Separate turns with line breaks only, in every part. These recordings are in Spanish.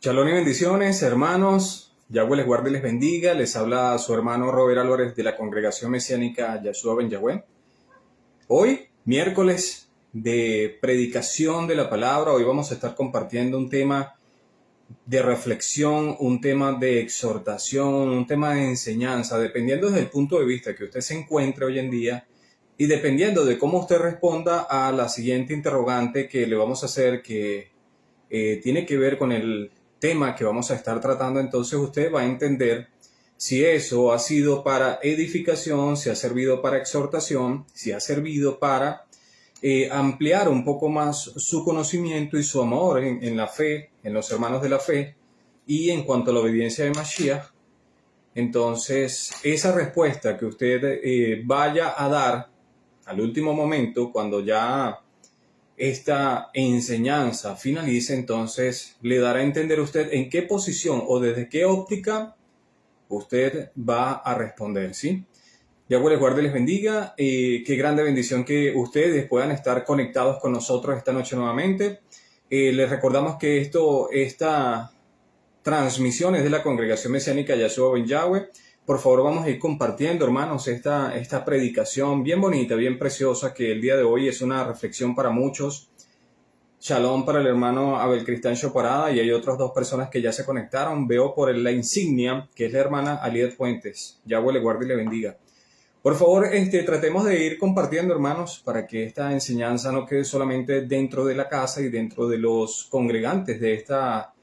Shalom y bendiciones, hermanos. Yahweh les guarde y les bendiga. Les habla su hermano Robert Álvarez de la Congregación Mesiánica Yahshua Ben Yahweh. Hoy, miércoles de predicación de la palabra, hoy vamos a estar compartiendo un tema de reflexión, un tema de exhortación, un tema de enseñanza, dependiendo desde el punto de vista que usted se encuentre hoy en día y dependiendo de cómo usted responda a la siguiente interrogante que le vamos a hacer, que tiene que ver con el tema que vamos a estar tratando. Entonces usted va a entender si eso ha sido para edificación, si ha servido para exhortación, si ha servido para ampliar un poco más su conocimiento y su amor en la fe, en los hermanos de la fe, y en cuanto a la obediencia de Mashiach. Entonces, esa respuesta que usted vaya a dar al último momento, cuando ya esta enseñanza finalice, entonces le dará a entender usted en qué posición o desde qué óptica usted va a responder, ¿sí? Yahweh les guarde y les bendiga. Qué grande bendición que ustedes puedan estar conectados con nosotros esta noche nuevamente. Les recordamos que esta transmisión es de la Congregación Mesiánica Yahshua Ben Yahweh. Por favor, vamos a ir compartiendo, hermanos, esta predicación bien bonita, bien preciosa, que el día de hoy es una reflexión para muchos. Shalom para el hermano Abel Cristian Choparada, y hay otras dos personas que ya se conectaron. Veo por la insignia, que es la hermana Aliet Fuentes. Yahweh le guarde y le bendiga. Por favor, tratemos de ir compartiendo, hermanos, para que esta enseñanza no quede solamente dentro de la casa y dentro de los congregantes de esta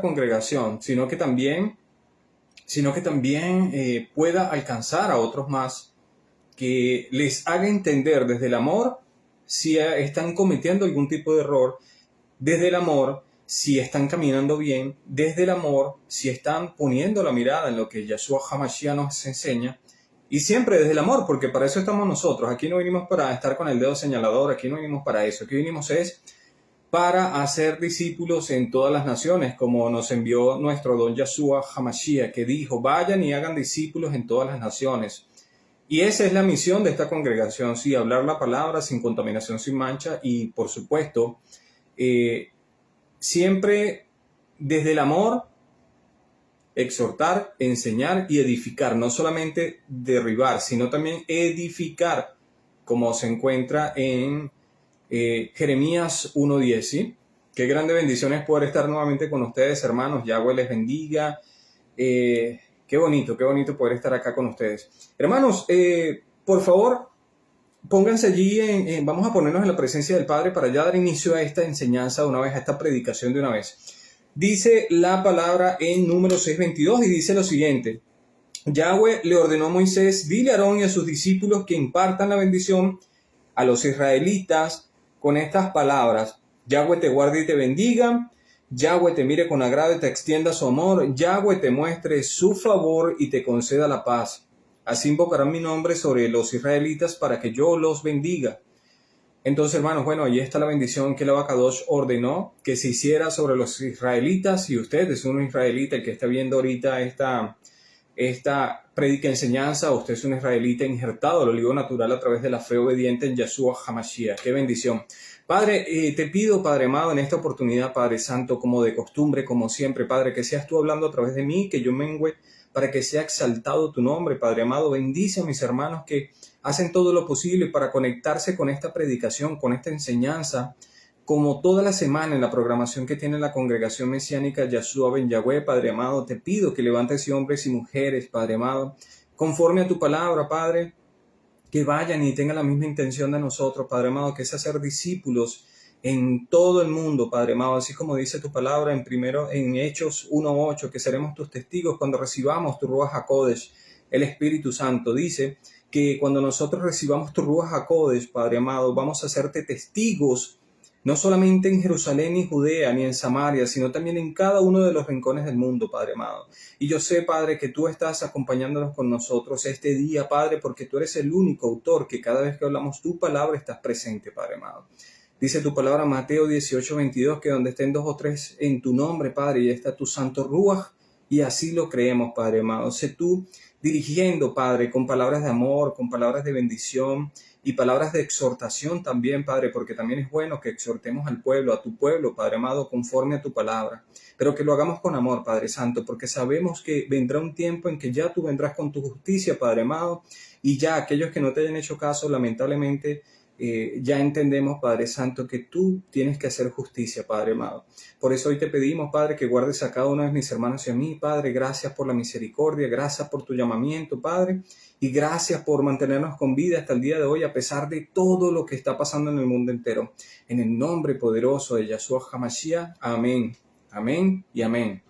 congregación, sino que también pueda alcanzar a otros más, que les haga entender desde el amor si están cometiendo algún tipo de error, desde el amor si están caminando bien, desde el amor si están poniendo la mirada en lo que Yahshua HaMashiach nos enseña, y siempre desde el amor, porque para eso estamos nosotros. Aquí no vinimos para estar con el dedo señalador, aquí no vinimos para eso, aquí vinimos es para hacer discípulos en todas las naciones, como nos envió nuestro don Yahshua HaMashiach, que dijo: vayan y hagan discípulos en todas las naciones. Y esa es la misión de esta congregación, sí, hablar la palabra sin contaminación, sin mancha, y por supuesto, siempre desde el amor, exhortar, enseñar y edificar, no solamente derribar, sino también edificar, como se encuentra en Jeremías 1:10, ¿sí? Qué grande bendición es poder estar nuevamente con ustedes, hermanos. Yahweh les bendiga. Qué bonito poder estar acá con ustedes. Hermanos, por favor, pónganse allí, vamos a ponernos en la presencia del Padre para ya dar inicio a esta enseñanza de una vez, a esta predicación de una vez. Dice la palabra en Números 6:22 y dice lo siguiente: Yahweh le ordenó a Moisés: dile a Aarón y a sus discípulos que impartan la bendición a los israelitas con estas palabras: Yahweh te guarde y te bendiga, Yahweh te mire con agrado y te extienda su amor, Yahweh te muestre su favor y te conceda la paz. Así invocarán mi nombre sobre los israelitas para que yo los bendiga. Entonces, hermanos, bueno, ahí está la bendición que el Abacadosh ordenó que se hiciera sobre los israelitas. Y usted es un israelita, el que está viendo ahorita esta prédica enseñanza, usted es un israelita injertado al olivo natural a través de la fe obediente en Yahshua HaMashiach. ¡Qué bendición! Padre, te pido, Padre amado, en esta oportunidad, Padre Santo, como de costumbre, como siempre, Padre, que seas tú hablando a través de mí, que yo mengüe, para que sea exaltado tu nombre, Padre amado. Bendice a mis hermanos que hacen todo lo posible para conectarse con esta predicación, con esta enseñanza, como toda la semana en la programación que tiene la Congregación Mesiánica Yahshua Ben Yahweh. Padre amado, te pido que levantes hombres y mujeres, Padre amado, conforme a tu palabra, Padre, que vayan y tengan la misma intención de nosotros, Padre amado, que es hacer discípulos en todo el mundo, Padre amado, así como dice tu palabra en Hechos 1:8, que seremos tus testigos cuando recibamos tu Ruach HaKodesh, el Espíritu Santo. Dice que cuando nosotros recibamos tu Ruach HaKodesh, Padre amado, vamos a hacerte testigos, no solamente en Jerusalén ni Judea ni en Samaria, sino también en cada uno de los rincones del mundo, Padre amado. Y yo sé, Padre, que tú estás acompañándonos con nosotros este día, Padre, porque tú eres el único autor que cada vez que hablamos tu palabra estás presente, Padre amado. Dice tu palabra, Mateo 18:22, que donde estén dos o tres en tu nombre, Padre, y está tu santo Ruach, Y así lo creemos, Padre amado. Sé tú dirigiendo, Padre, con palabras de amor, con palabras de bendición y palabras de exhortación también, Padre, porque también es bueno que exhortemos al pueblo, a tu pueblo, Padre amado, conforme a tu palabra, pero que lo hagamos con amor, Padre Santo, porque sabemos que vendrá un tiempo en que ya tú vendrás con tu justicia, Padre amado, y ya aquellos que no te hayan hecho caso, lamentablemente, ya entendemos, Padre Santo, que tú tienes que hacer justicia, Padre amado. Por eso hoy te pedimos, Padre, que guardes a cada uno de mis hermanos y a mí, Padre. Gracias por la misericordia, gracias por tu llamamiento, Padre, y gracias por mantenernos con vida hasta el día de hoy, a pesar de todo lo que está pasando en el mundo entero. En el nombre poderoso de Yahshua HaMashiach, amén, amén y amén.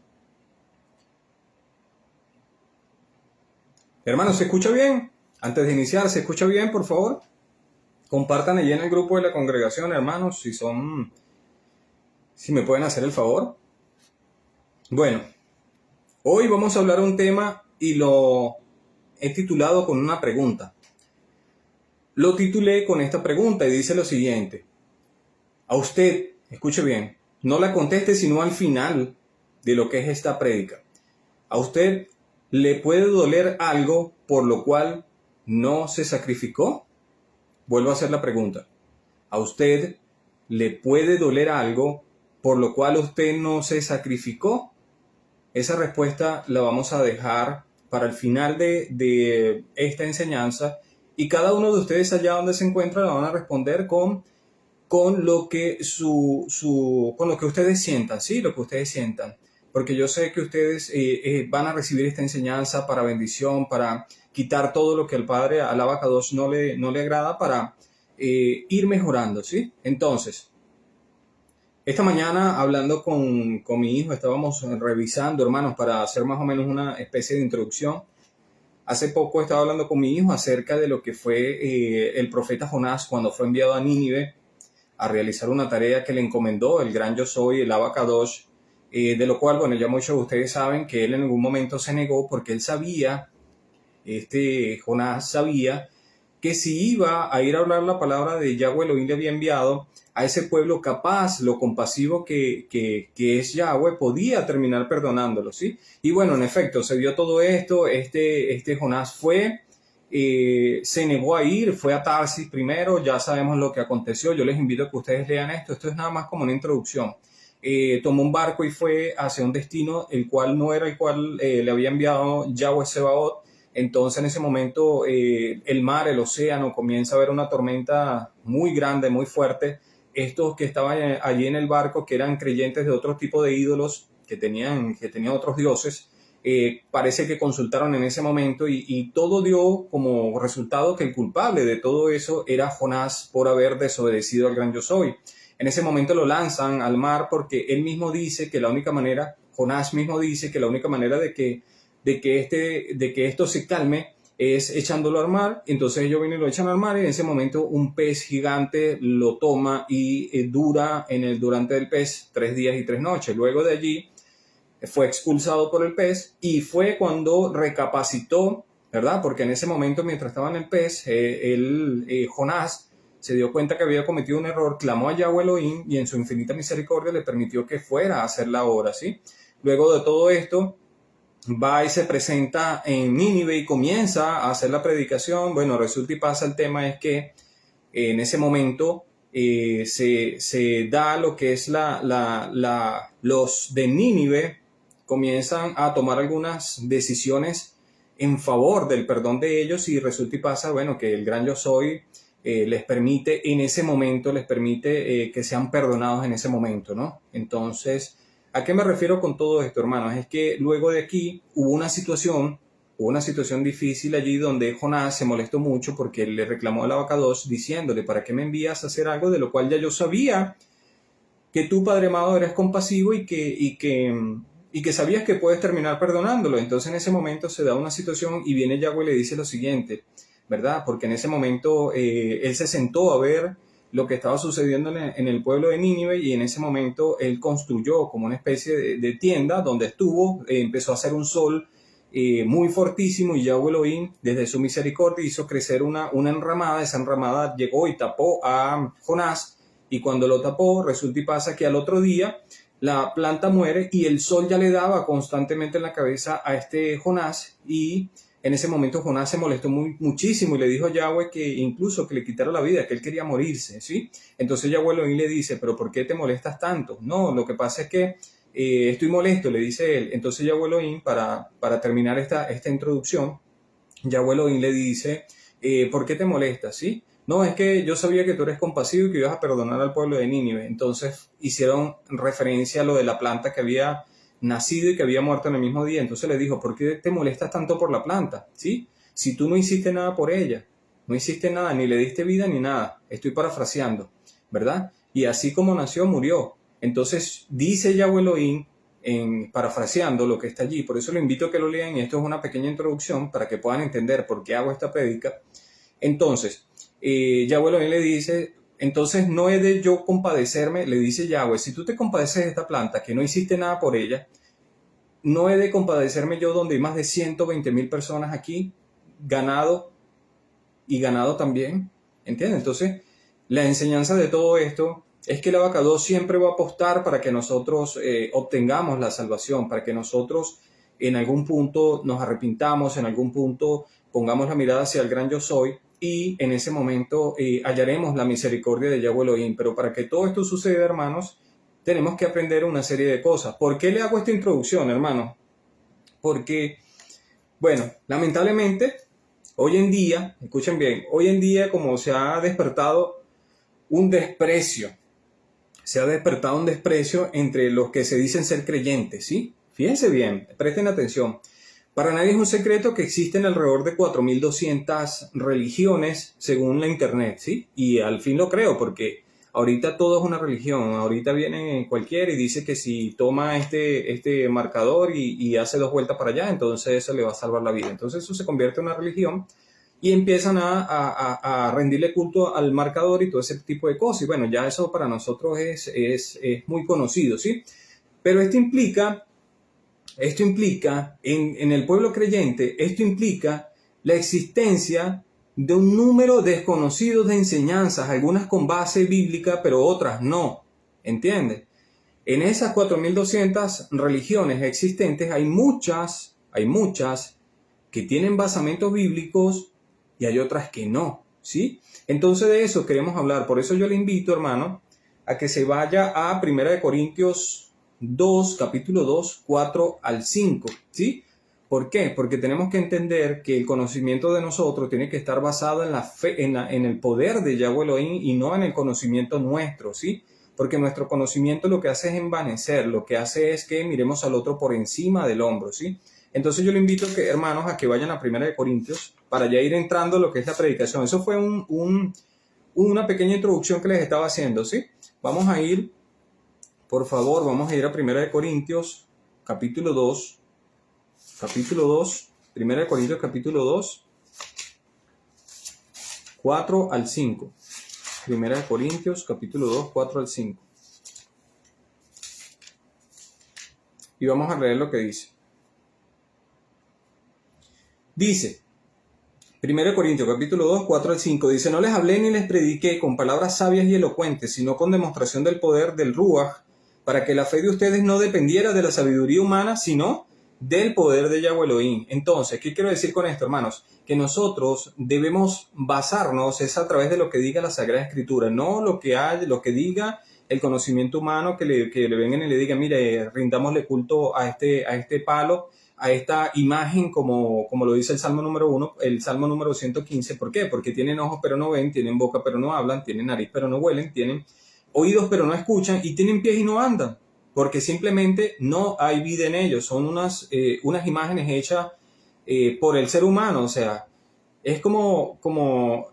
Hermanos, ¿se escucha bien? Antes de iniciar, ¿se escucha bien, por favor? Compartan allí en el grupo de la congregación, hermanos, si me pueden hacer el favor. Bueno, hoy vamos a hablar de un tema y lo he titulado con una pregunta. Lo titulé con esta pregunta y dice lo siguiente. A usted, escuche bien, no la conteste sino al final de lo que es esta prédica. A usted le puede doler algo por lo cual no se sacrificó. Vuelvo a hacer la pregunta. ¿A usted le puede doler algo por lo cual usted no se sacrificó? Esa respuesta la vamos a dejar para el final de esta enseñanza y cada uno de ustedes allá donde se encuentra la van a responder con lo que con lo que ustedes sientan, ¿sí? Lo que ustedes sientan. Porque yo sé que ustedes van a recibir esta enseñanza para bendición, para quitar todo lo que al Padre, al Abacados, no le agrada, para ir mejorando, ¿sí? Entonces, esta mañana hablando con mi hijo, estábamos revisando, hermanos, para hacer más o menos una especie de introducción. Hace poco estaba hablando con mi hijo acerca de lo que fue el profeta Jonás cuando fue enviado a Nínive a realizar una tarea que le encomendó el gran Yo Soy, el Abacadosh, de lo cual, bueno, ya muchos de ustedes saben que él en algún momento se negó porque él sabía, Jonás sabía que si iba a ir a hablar la palabra de Yahweh Elohim le había enviado a ese pueblo capaz, lo compasivo que es Yahweh, podía terminar perdonándolo, ¿sí? Y bueno, en efecto, se dio todo esto, Jonás fue, se negó a ir, fue a Tarsis primero, ya sabemos lo que aconteció, yo les invito a que ustedes lean esto es nada más como una introducción. Tomó un barco y fue hacia un destino el cual no era el cual le había enviado Yahweh Sebaot. Entonces en ese momento el mar, el océano, comienza a haber una tormenta muy grande, muy fuerte. Estos que estaban allí en el barco, que eran creyentes de otro tipo de ídolos, que tenían otros dioses, parece que consultaron en ese momento y todo dio como resultado que el culpable de todo eso era Jonás por haber desobedecido al gran Yo Soy. En ese momento lo lanzan al mar porque él mismo dice que la única manera, Jonás mismo dice que la única manera de que esto se calme es echándolo al mar. Entonces ellos vienen y lo echan al mar y en ese momento un pez gigante lo toma y dura durante el pez 3 días y 3 noches. Luego de allí fue expulsado por el pez y fue cuando recapacitó, ¿verdad? Porque en ese momento, mientras estaba en el pez, Jonás se dio cuenta que había cometido un error, clamó a Yahweh Elohim y en su infinita misericordia le permitió que fuera a hacer la obra, ¿sí? Luego de todo esto, va y se presenta en Nínive y comienza a hacer la predicación. Bueno, resulta y pasa, el tema es que en ese momento se da lo que es los de Nínive comienzan a tomar algunas decisiones en favor del perdón de ellos y resulta y pasa, bueno, que el gran Yo Soy les permite que sean perdonados en ese momento, ¿no? Entonces, ¿a qué me refiero con todo esto, hermanos? Es que luego de aquí hubo una situación difícil allí donde Jonás se molestó mucho porque le reclamó al Abacados diciéndole, ¿para qué me envías a hacer algo de lo cual ya yo sabía que tú, Padre amado, eres compasivo y que sabías que puedes terminar perdonándolo? Entonces en ese momento se da una situación y viene Yahweh y le dice lo siguiente, ¿verdad? Porque en ese momento él se sentó a ver lo que estaba sucediendo en el pueblo de Nínive y en ese momento él construyó como una especie de tienda donde empezó a hacer un sol muy fortísimo y Yahweh Elohim desde su misericordia hizo crecer una enramada. Esa enramada llegó y tapó a Jonás y cuando lo tapó resulta y pasa que al otro día la planta muere y el sol ya le daba constantemente en la cabeza a este Jonás, y en ese momento Jonás se molestó muchísimo y le dijo a Yahweh que incluso que le quitara la vida, que él quería morirse, ¿sí? Entonces Yahweh Elohim le dice, pero ¿por qué te molestas tanto? No, lo que pasa es que estoy molesto, le dice él. Entonces Yahweh Elohim, para terminar esta introducción, Yahweh Elohim le dice, ¿por qué te molestas? ¿Sí? No, es que yo sabía que tú eres compasivo y que ibas a perdonar al pueblo de Nínive. Entonces hicieron referencia a lo de la planta que había nacido y que había muerto en el mismo día. Entonces le dijo, ¿por qué te molestas tanto por la planta? ¿Sí? Si tú no hiciste nada por ella, no hiciste nada, ni le diste vida ni nada. Estoy parafraseando, ¿verdad? Y así como nació, murió. Entonces dice Yahweh Elohim, parafraseando lo que está allí. Por eso lo invito a que lo lean, y esto es una pequeña introducción para que puedan entender por qué hago esta prédica. Entonces, Yahweh Elohim le dice, entonces no he de yo compadecerme, le dice Yahweh, si tú te compadeces de esta planta, que no hiciste nada por ella, no he de compadecerme yo donde hay más de 120,000 personas aquí, ganado y ganado también, ¿entiendes? Entonces, la enseñanza de todo esto es que el Abacados siempre va a apostar para que nosotros obtengamos la salvación, para que nosotros en algún punto nos arrepintamos, en algún punto pongamos la mirada hacia el gran yo soy, y en ese momento hallaremos la misericordia de Yahweh Elohim. Pero para que todo esto suceda, hermanos, tenemos que aprender una serie de cosas. ¿Por qué le hago esta introducción, hermanos? Porque, bueno, lamentablemente, hoy en día, escuchen bien, hoy en día como se ha despertado un desprecio, entre los que se dicen ser creyentes, ¿sí? Fíjense bien, presten atención. Para nadie es un secreto que existen alrededor de 4.200 religiones según la internet, ¿sí? Y al fin lo creo, porque ahorita todo es una religión. Ahorita viene cualquiera y dice que si toma este marcador y hace 2 vueltas para allá, entonces eso le va a salvar la vida. Entonces eso se convierte en una religión y empiezan a rendirle culto al marcador y todo ese tipo de cosas. Y bueno, ya eso para nosotros es muy conocido, ¿sí? Pero esto implica en el pueblo creyente, esto implica la existencia de un número desconocido de enseñanzas, algunas con base bíblica, pero otras no, ¿entiendes? En esas 4.200 religiones existentes hay muchas que tienen basamentos bíblicos y hay otras que no, ¿sí? Entonces de eso queremos hablar. Por eso yo le invito, hermano, a que se vaya a 1 Corintios 2, capítulo 2, 4 al 5, ¿sí? ¿Por qué? Porque tenemos que entender que el conocimiento de nosotros tiene que estar basado en la fe, en el poder de Yahweh Elohim y no en el conocimiento nuestro, ¿sí? Porque nuestro conocimiento lo que hace es envanecer, lo que hace es que miremos al otro por encima del hombro, ¿sí? Entonces yo le invito, hermanos, a que vayan a 1 Corintios para ya ir entrando lo que es la predicación. Eso fue una pequeña introducción que les estaba haciendo, ¿sí? Vamos a ir, por favor, vamos a ir a 1 Corintios, capítulo 2, 1 Corintios, capítulo 2, 4 al 5. 1 Corintios, capítulo 2, 4 al 5. Y vamos a leer lo que dice. Dice, 1 Corintios, capítulo 2, 4 al 5, dice, no les hablé ni les prediqué con palabras sabias y elocuentes, sino con demostración del poder del Ruach, para que la fe de ustedes no dependiera de la sabiduría humana, sino del poder de Yahweh Elohim. Entonces, ¿qué quiero decir con esto, hermanos? Que nosotros debemos basarnos es a través de lo que diga la Sagrada Escritura, no lo que diga el conocimiento humano, que le vengan y le digan, mire, rindámosle culto a este palo, a esta imagen, como lo dice el Salmo número 1, el Salmo número 115. ¿Por qué? Porque tienen ojos pero no ven, tienen boca pero no hablan, tienen nariz pero no huelen, tienen oídos pero no escuchan y tienen pies y no andan, porque simplemente no hay vida en ellos. Son unas imágenes hechas por el ser humano. O sea, es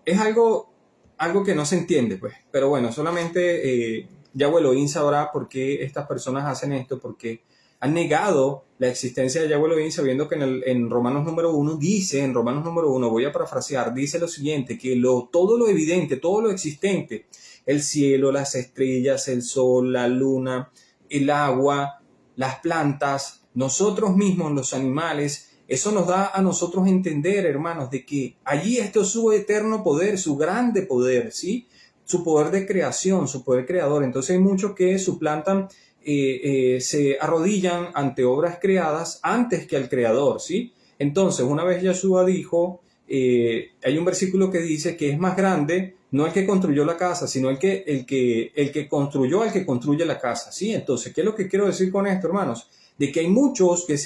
es algo que no se entiende, pues. Pero bueno, solamente Yahweh Elohim sabrá por qué estas personas hacen esto, porque han negado la existencia de Yahweh Elohim, sabiendo que en Romanos número 1 dice, voy a parafrasear, dice lo siguiente, que todo lo evidente, todo lo existente, el cielo, las estrellas, el sol, la luna, el agua, las plantas, nosotros mismos, los animales, eso nos da a nosotros entender, hermanos, de que allí está su eterno poder, su grande poder, ¿sí? Su poder de creación, su poder creador. Entonces hay muchos que suplantan se arrodillan ante obras creadas antes que al Creador, ¿sí? Entonces, una vez Yeshua dijo, hay un versículo que dice que es más grande no el que construyó la casa, sino el que construyó al que construye la casa, ¿sí? Entonces, ¿qué es lo que quiero decir con esto, hermanos? De que hay muchos que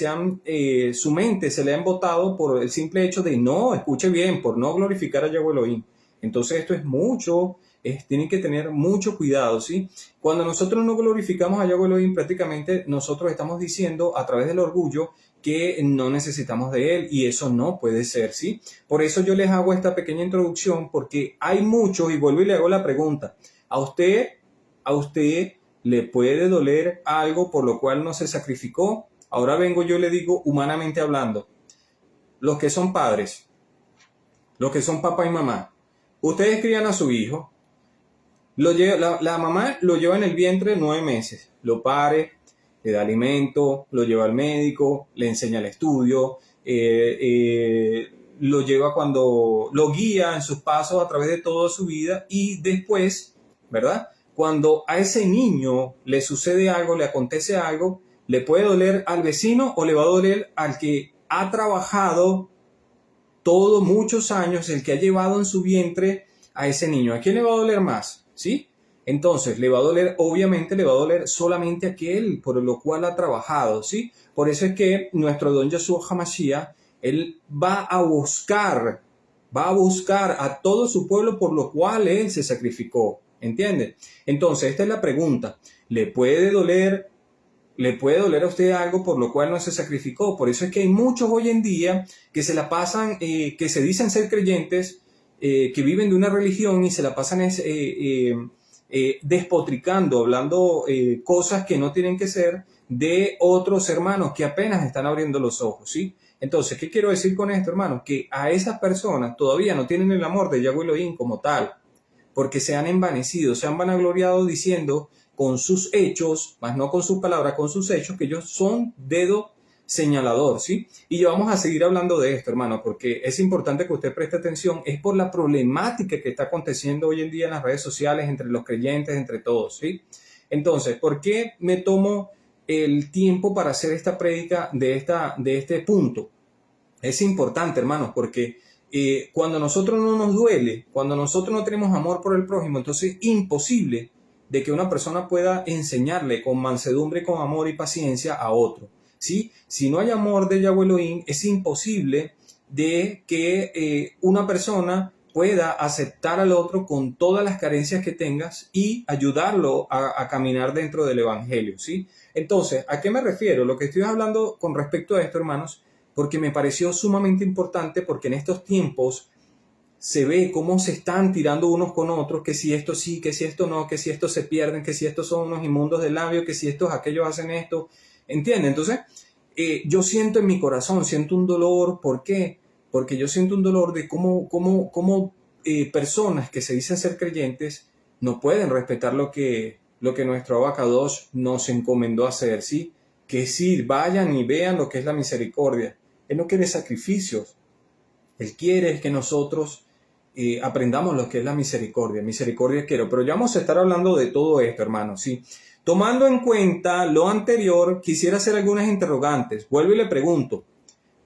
su mente se le ha embotado por el simple hecho de no, escuche bien, por no glorificar a Yahweh Elohim. Entonces, esto es mucho, tienen que tener mucho cuidado, ¿sí? Cuando nosotros no glorificamos a Yahweh Elohim, prácticamente nosotros estamos diciendo a través del orgullo que no necesitamos de él, y eso no puede ser, ¿sí? Por eso yo les hago esta pequeña introducción, porque hay muchos, y vuelvo y le hago la pregunta, ¿a usted le puede doler algo por lo cual no se sacrificó? Ahora vengo yo y le digo, humanamente hablando, los que son padres, los que son papá y mamá, ustedes crían a su hijo, la mamá lo lleva en el vientre 9 meses, lo pare, le da alimento, lo lleva al médico, le enseña el estudio, lo lleva lo guía en sus pasos a través de toda su vida, y después, ¿verdad? Cuando a ese niño le sucede algo, le acontece algo, le puede doler al vecino o le va a doler al que ha trabajado todos muchos años, el que ha llevado en su vientre a ese niño. ¿A quién le va a doler más? ¿Sí? Entonces, obviamente le va a doler solamente a aquel por lo cual ha trabajado, ¿sí? Por eso es que nuestro don Yeshua HaMashiach, él va a buscar a todo su pueblo por lo cual él se sacrificó, ¿entienden? Entonces, esta es la pregunta. ¿Le puede doler a usted algo por lo cual no se sacrificó? Por eso es que hay muchos hoy en día que se la pasan, que se dicen ser creyentes, que viven de una religión y se la pasan despotricando, hablando cosas que no tienen que ser de otros hermanos que apenas están abriendo los ojos, ¿sí? Entonces, ¿qué quiero decir con esto, hermanos? Que a esas personas todavía no tienen el amor de Yahweh Elohim como tal, porque se han envanecido, se han vanagloriado diciendo con sus hechos, más no con sus palabras, con sus hechos, que ellos son dedo señalador, ¿sí? Y vamos a seguir hablando de esto, hermano, porque es importante que usted preste atención, es por la problemática que está aconteciendo hoy en día en las redes sociales, entre los creyentes, entre todos, ¿sí? Entonces, ¿por qué me tomo el tiempo para hacer esta prédica de este punto? Es importante, hermanos, porque cuando a nosotros no nos duele, cuando nosotros no tenemos amor por el prójimo, entonces es imposible de que una persona pueda enseñarle con mansedumbre, con amor y paciencia a otro, ¿sí? Si no hay amor de Yahweh Elohim, es imposible de que una persona pueda aceptar al otro con todas las carencias que tengas y ayudarlo a caminar dentro del evangelio, ¿sí? Entonces, ¿a qué me refiero? Lo que estoy hablando con respecto a esto, hermanos, porque me pareció sumamente importante, porque en estos tiempos se ve cómo se están tirando unos con otros, que si esto sí, que si esto no, que si estos se pierden, que si estos son unos inmundos de labio, que si aquellos hacen esto, ¿entienden? Entonces, yo siento en mi corazón, siento un dolor. ¿Por qué? Porque yo siento un dolor de cómo personas que se dicen ser creyentes no pueden respetar lo que nuestro Abacadosh nos encomendó hacer, ¿sí? Que sí, vayan y vean lo que es la misericordia. Él no quiere sacrificios. Él quiere que nosotros aprendamos lo que es la misericordia. Misericordia quiero. Pero ya vamos a estar hablando de todo esto, hermanos, ¿sí? Tomando en cuenta lo anterior, quisiera hacer algunas interrogantes. Vuelvo y le pregunto.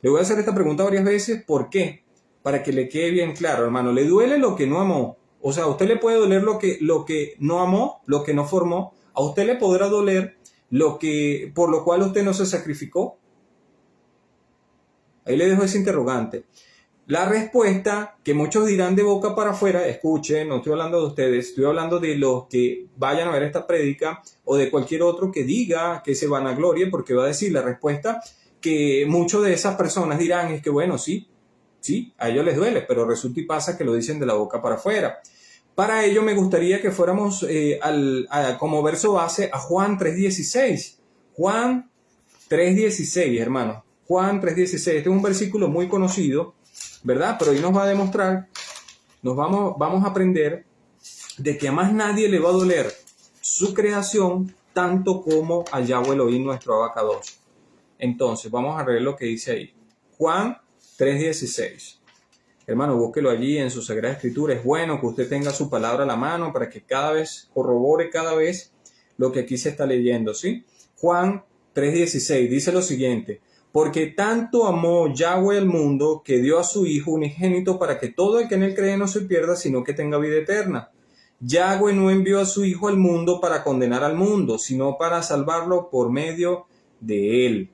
Le voy a hacer esta pregunta varias veces. ¿Por qué? Para que le quede bien claro, hermano. ¿Le duele lo que no amó? O sea, ¿a usted le puede doler lo que no amó, lo que no formó? ¿A usted le podrá doler por lo cual usted no se sacrificó? Ahí le dejo ese interrogante. La respuesta, que muchos dirán de boca para afuera, escuchen, no estoy hablando de ustedes, estoy hablando de los que vayan a ver esta prédica o de cualquier otro que diga que se vanaglorie, porque va a decir la respuesta que muchos de esas personas dirán es que bueno, sí, a ellos les duele, pero resulta y pasa que lo dicen de la boca para afuera. Para ello me gustaría que fuéramos como verso base a Juan 3.16. Juan 3.16, hermano. Juan 3.16. Este es un versículo muy conocido, ¿verdad? Pero hoy nos va a demostrar, vamos a aprender de que a más nadie le va a doler su creación tanto como a Yahweh Elohim, nuestro Abacadosh. Entonces, vamos a leer lo que dice ahí. Juan 3.16. Hermano, búsquelo allí en su Sagrada Escritura. Es bueno que usted tenga su palabra a la mano para que cada vez corrobore cada vez lo que aquí se está leyendo, ¿sí? Juan 3:16 dice lo siguiente: porque tanto amó Yahweh al mundo que dio a su Hijo unigénito para que todo el que en él cree no se pierda, sino que tenga vida eterna. Yahweh no envió a su Hijo al mundo para condenar al mundo, sino para salvarlo por medio de él.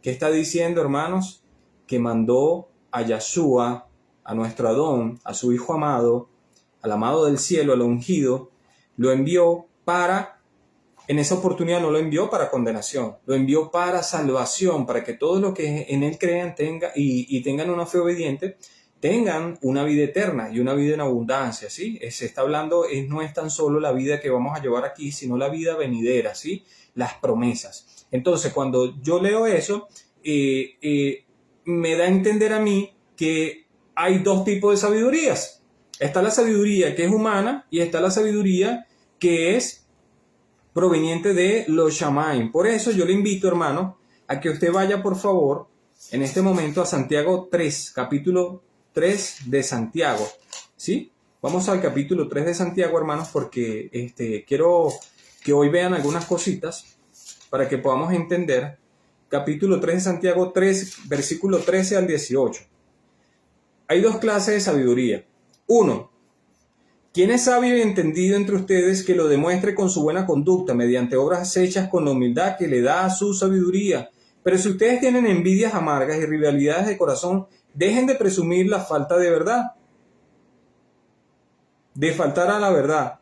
¿Qué está diciendo, hermanos? Que mandó a Yahshua, a nuestro Adón, a su Hijo amado, al amado del cielo, al ungido, lo envió para, en esa oportunidad no lo envió para condenación, lo envió para salvación, para que todos los que en él crean y tengan una fe obediente, tengan una vida eterna y una vida en abundancia, ¿sí? Se está hablando, no es tan solo la vida que vamos a llevar aquí, sino la vida venidera, ¿sí? Las promesas. Entonces, cuando yo leo eso, me da a entender a mí que hay dos tipos de sabidurías. Está la sabiduría que es humana y está la sabiduría que es proveniente de los Shamaim. Por eso yo le invito, hermano, a que usted vaya, por favor, en este momento a Santiago 3, capítulo 3 de Santiago, ¿sí? Vamos al capítulo 3 de Santiago, hermanos, porque quiero que hoy vean algunas cositas para que podamos entender. Capítulo 3 de Santiago 3, versículo 13 al 18. Hay dos clases de sabiduría. 1. ¿Quién es sabio y entendido entre ustedes que lo demuestre con su buena conducta mediante obras hechas con la humildad que le da a su sabiduría? Pero si ustedes tienen envidias amargas y rivalidades de corazón, dejen de presumir la falta de verdad, de faltar a la verdad.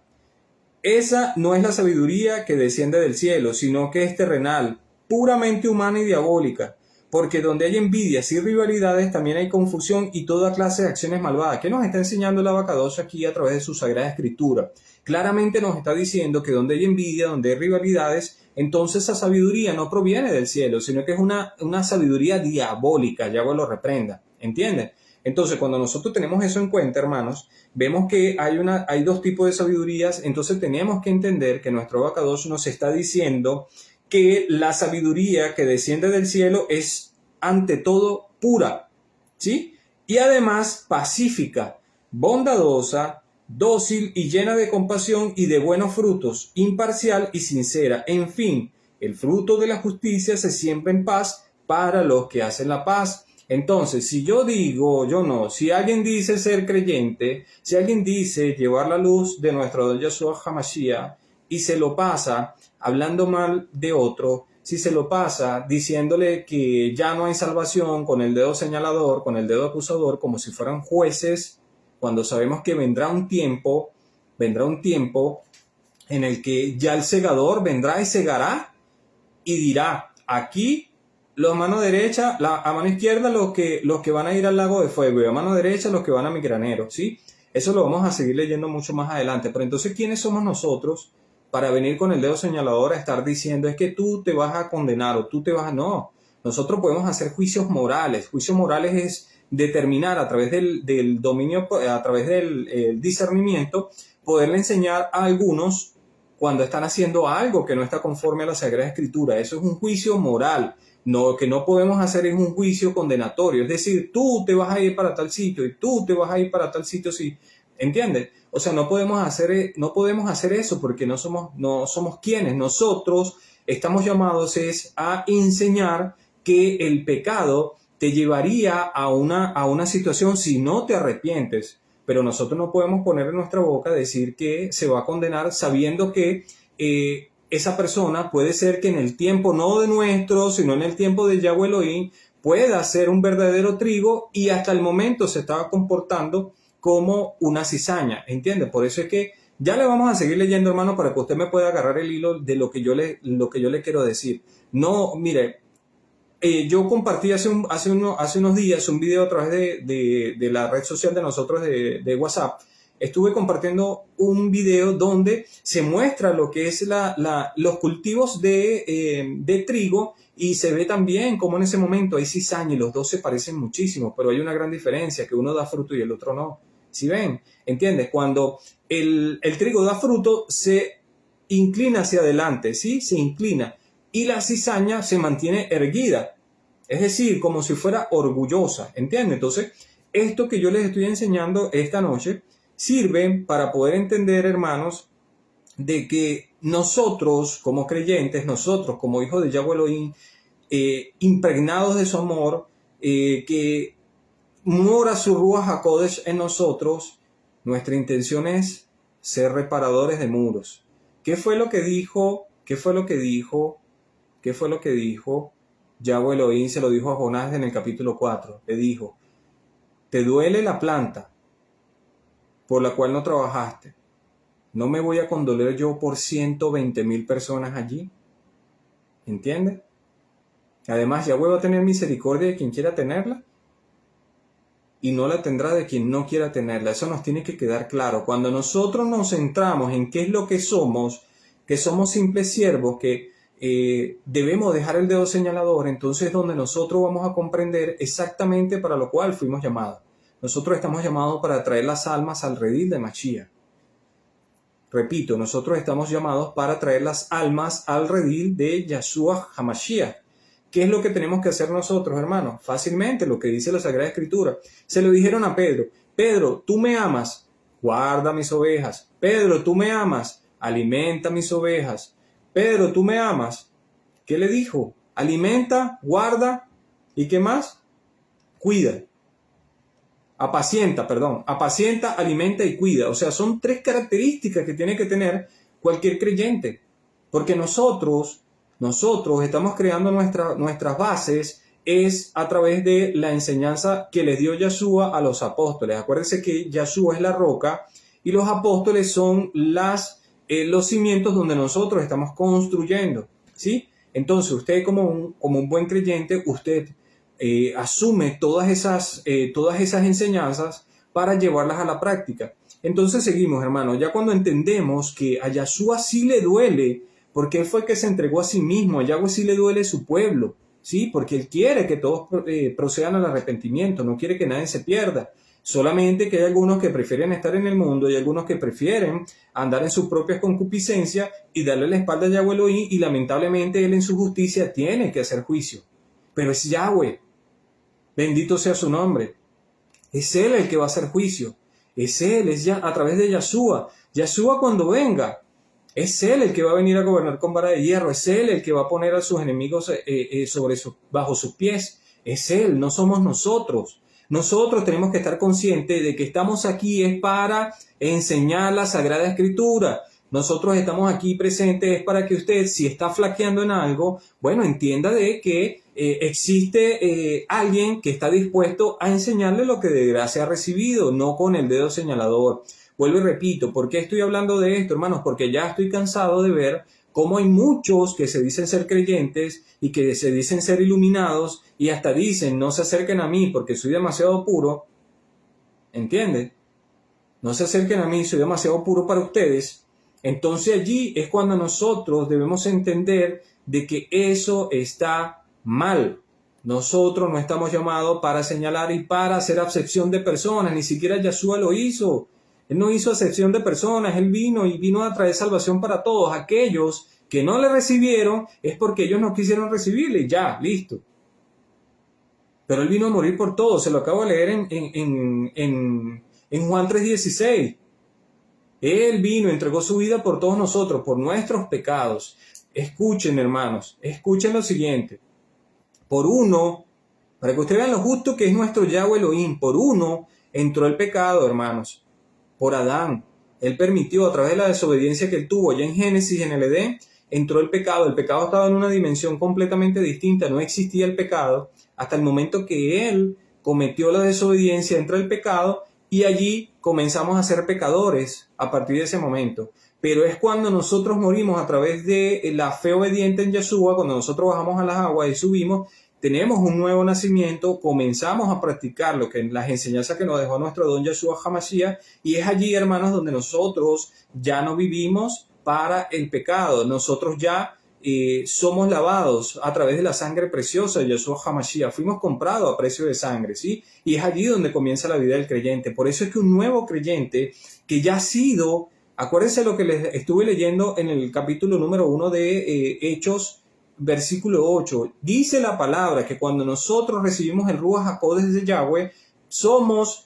Esa no es la sabiduría que desciende del cielo, sino que es terrenal, puramente humana y diabólica. Porque donde hay envidias y rivalidades también hay confusión y toda clase de acciones malvadas. ¿Qué nos está enseñando el Abacadosh aquí a través de su Sagrada Escritura? Claramente nos está diciendo que donde hay envidia, donde hay rivalidades, entonces esa sabiduría no proviene del cielo, sino que es una sabiduría diabólica. Yahweh lo reprenda. ¿Entienden? Entonces, cuando nosotros tenemos eso en cuenta, hermanos, vemos que hay dos tipos de sabidurías. Entonces tenemos que entender que nuestro Abacadosh nos está diciendo que la sabiduría que desciende del cielo es ante todo pura, ¿sí? Y además pacífica, bondadosa, dócil y llena de compasión y de buenos frutos, imparcial y sincera. En fin, el fruto de la justicia se siembra en paz para los que hacen la paz. Entonces, si yo digo, yo no, si alguien dice ser creyente, si alguien dice llevar la luz de nuestro Yahshua HaMashiach y se lo pasa hablando mal de otro, si se lo pasa diciéndole que ya no hay salvación con el dedo señalador, con el dedo acusador, como si fueran jueces, cuando sabemos que vendrá un tiempo en el que ya el segador vendrá y segará y dirá, aquí los a mano derecha, a mano izquierda los que van a ir al lago de fuego y a mano derecha los que van a mi granero, ¿sí? Eso lo vamos a seguir leyendo mucho más adelante. Pero entonces, ¿quiénes somos nosotros para venir con el dedo señalador a estar diciendo es que tú te vas a condenar o tú te vas a... No, nosotros podemos hacer juicios morales. Juicios morales es determinar a través del dominio, a través del discernimiento, poderle enseñar a algunos cuando están haciendo algo que no está conforme a la Sagrada Escritura. Eso es un juicio moral. No, que no podemos hacer es un juicio condenatorio. Es decir, tú te vas a ir para tal sitio y tú te vas a ir para tal sitio, sí. ¿Entiendes? O sea, no podemos hacer eso porque no somos quienes. Nosotros estamos llamados a enseñar que el pecado te llevaría a una situación si no te arrepientes. Pero nosotros no podemos poner en nuestra boca decir que se va a condenar sabiendo que esa persona puede ser que en el tiempo no de nuestro, sino en el tiempo de Yahweh Elohim, pueda ser un verdadero trigo y hasta el momento se estaba comportando como una cizaña, ¿entiende? Por eso es que ya le vamos a seguir leyendo, hermano, para que usted me pueda agarrar el hilo de lo que yo le quiero decir. No, mire, yo compartí hace unos días un video a través de la red social de nosotros de WhatsApp. Estuve compartiendo un video donde se muestra lo que es los cultivos de trigo y se ve también como en ese momento hay cizaña y los dos se parecen muchísimo, pero hay una gran diferencia, que uno da fruto y el otro no. ¿Sí ven? ¿Entiendes? Cuando el trigo da fruto, se inclina hacia adelante, ¿sí? Se inclina. Y la cizaña se mantiene erguida. Es decir, como si fuera orgullosa. ¿Entiendes? Entonces, esto que yo les estoy enseñando esta noche sirve para poder entender, hermanos, de que nosotros como creyentes, nosotros como hijos de Yahweh Elohim, impregnados de su amor, que mora su Ruach HaKodesh en nosotros, nuestra intención es ser reparadores de muros. ¿Qué fue lo que dijo? ¿Qué fue lo que dijo? ¿Qué fue lo que dijo Yahweh Elohim? Se lo dijo a Jonás en el capítulo 4. Le dijo, te duele la planta por la cual no trabajaste. ¿No me voy a condoler yo por 120,000 personas allí? ¿Entiendes? Además, Yahweh va a tener misericordia de quien quiera tenerla y no la tendrá de quien no quiera tenerla. Eso nos tiene que quedar claro. Cuando nosotros nos centramos en qué es lo que somos simples siervos, que debemos dejar el dedo señalador, entonces es donde nosotros vamos a comprender exactamente para lo cual fuimos llamados. Nosotros estamos llamados para traer las almas al redil de Mashiach. Repito, nosotros estamos llamados para traer las almas al redil de Yahshua HaMashiach. ¿Qué es lo que tenemos que hacer nosotros, hermanos? Fácilmente, lo que dice la Sagrada Escritura. Se lo dijeron a Pedro. Pedro, tú me amas, guarda mis ovejas. Pedro, tú me amas, alimenta mis ovejas. Pedro, tú me amas. ¿Qué le dijo? Alimenta, guarda, ¿y qué más? Cuida. Apacienta, alimenta y cuida. O sea, son 3 características que tiene que tener cualquier creyente. Porque nosotros estamos creando nuestras bases es a través de la enseñanza que les dio Yahshua a los apóstoles. Acuérdense que Yahshua es la roca y los apóstoles son los cimientos donde nosotros estamos construyendo, ¿sí? Entonces, usted como un buen creyente, usted asume todas esas enseñanzas para llevarlas a la práctica. Entonces seguimos, hermanos, ya cuando entendemos que a Yahshua sí le duele, porque él fue el que se entregó a sí mismo, a Yahweh sí le duele su pueblo, ¿sí? Porque él quiere que todos procedan al arrepentimiento, no quiere que nadie se pierda. Solamente que hay algunos que prefieren estar en el mundo y algunos que prefieren andar en sus propias concupiscencias y darle la espalda a Yahweh Elohim, y lamentablemente él en su justicia tiene que hacer juicio. Pero es Yahweh, bendito sea su nombre. Es él el que va a hacer juicio. Es él, es ya a través de Yahshua. Yahshua cuando venga, es él el que va a venir a gobernar con vara de hierro. Es él el que va a poner a sus enemigos bajo sus pies. Es él, no somos nosotros. Nosotros tenemos que estar conscientes de que estamos aquí es para enseñar la Sagrada Escritura. Nosotros estamos aquí presentes para que usted, si está flaqueando en algo, bueno, entienda de que existe alguien que está dispuesto a enseñarle lo que de gracia ha recibido, no con el dedo señalador. Vuelvo y repito, ¿por qué estoy hablando de esto, hermanos? Porque ya estoy cansado de ver cómo hay muchos que se dicen ser creyentes y que se dicen ser iluminados y hasta dicen, no se acerquen a mí porque soy demasiado puro. ¿Entienden? No se acerquen a mí, soy demasiado puro para ustedes. Entonces allí es cuando nosotros debemos entender de que eso está mal. Nosotros no estamos llamados para señalar y para hacer acepción de personas, ni siquiera Yahshua lo hizo. Él no hizo acepción de personas, él vino a traer salvación para todos. Aquellos que no le recibieron es porque ellos no quisieron recibirle, ya, listo. Pero él vino a morir por todos, se lo acabo de leer en Juan 3:16. Él vino, entregó su vida por todos nosotros, por nuestros pecados. Escuchen, hermanos, escuchen lo siguiente. Por uno, para que ustedes vean lo justo que es nuestro Yahweh Elohim, por uno entró el pecado, hermanos. Por Adán. Él permitió, a través de la desobediencia que él tuvo allá en Génesis, en el Edén, entró el pecado. El pecado estaba en una dimensión completamente distinta, no existía el pecado, hasta el momento que él cometió la desobediencia, entra el pecado, y allí comenzamos a ser pecadores a partir de ese momento. Pero es cuando nosotros morimos a través de la fe obediente en Yahshua, cuando nosotros bajamos a las aguas y subimos, tenemos un nuevo nacimiento, comenzamos a practicar lo que las enseñanzas que nos dejó nuestro don Yahshua HaMashiach, y es allí, hermanos, donde nosotros ya no vivimos para el pecado. Nosotros ya somos lavados a través de la sangre preciosa de Yahshua HaMashiach. Fuimos comprados a precio de sangre, ¿sí? Y es allí donde comienza la vida del creyente. Por eso es que un nuevo creyente que ya ha sido, acuérdense lo que les estuve leyendo en el capítulo número 1 de Hechos, versículo 8, dice la palabra que cuando nosotros recibimos el Ruach HaKodesh de Yahweh,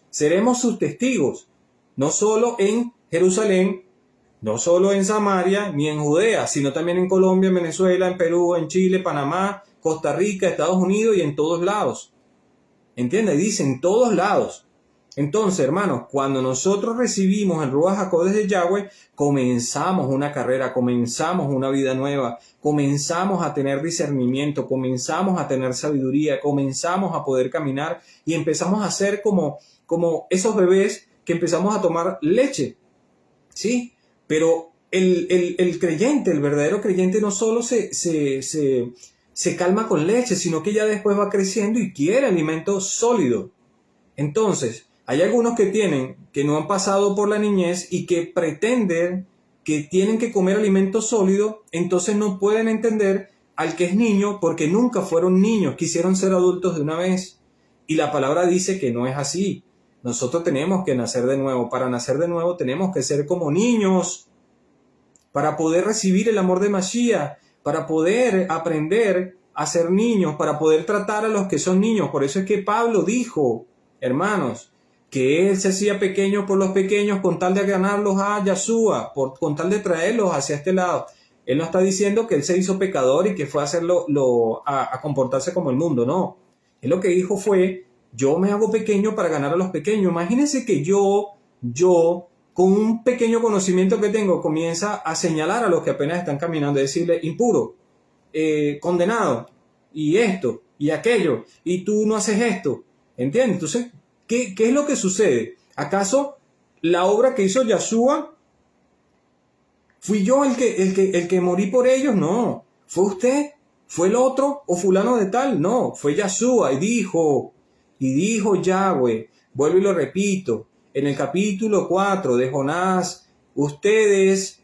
seremos sus testigos, no solo en Jerusalén, No solo en Samaria ni en Judea, sino también en Colombia, en Venezuela, en Perú, en Chile, Panamá, Costa Rica, Estados Unidos y en todos lados. ¿Entiendes? Dice en todos lados. Entonces, hermanos, cuando nosotros recibimos el Ruach HaKodesh de Yahweh, comenzamos una carrera, comenzamos una vida nueva, comenzamos a tener discernimiento, comenzamos a tener sabiduría, comenzamos a poder caminar y empezamos a ser como esos bebés que empezamos a tomar leche, ¿sí? Pero el creyente, el verdadero creyente no solo se calma con leche, sino que ya después va creciendo y quiere alimento sólido. Entonces, hay algunos que no han pasado por la niñez y que pretenden que tienen que comer alimento sólido, entonces no pueden entender al que es niño porque nunca fueron niños, quisieron ser adultos de una vez. Y la palabra dice que no es así. Nosotros tenemos que nacer de nuevo. Para nacer de nuevo tenemos que ser como niños, para poder recibir el amor de Mashiach, para poder aprender a ser niños, para poder tratar a los que son niños. Por eso es que Pablo dijo, hermanos, que él se hacía pequeño por los pequeños con tal de ganarlos a Yahshua, con tal de traerlos hacia este lado. Él no está diciendo que él se hizo pecador y que fue a hacerlo, a comportarse como el mundo, no. Él lo que dijo fue, yo me hago pequeño para ganar a los pequeños. Imagínense que yo, con un pequeño conocimiento que tengo, comienza a señalar a los que apenas están caminando, decirle impuro, condenado, y esto, y aquello, y tú no haces esto. ¿Entiendes? Entonces, ¿qué es lo que sucede? ¿Acaso la obra que hizo Yahshua fui yo el que morí por ellos? No. ¿Fue usted? ¿Fue el otro? ¿O fulano de tal? No. Fue Yahshua y dijo Yahweh, vuelvo y lo repito, en el capítulo 4 de Jonás, ustedes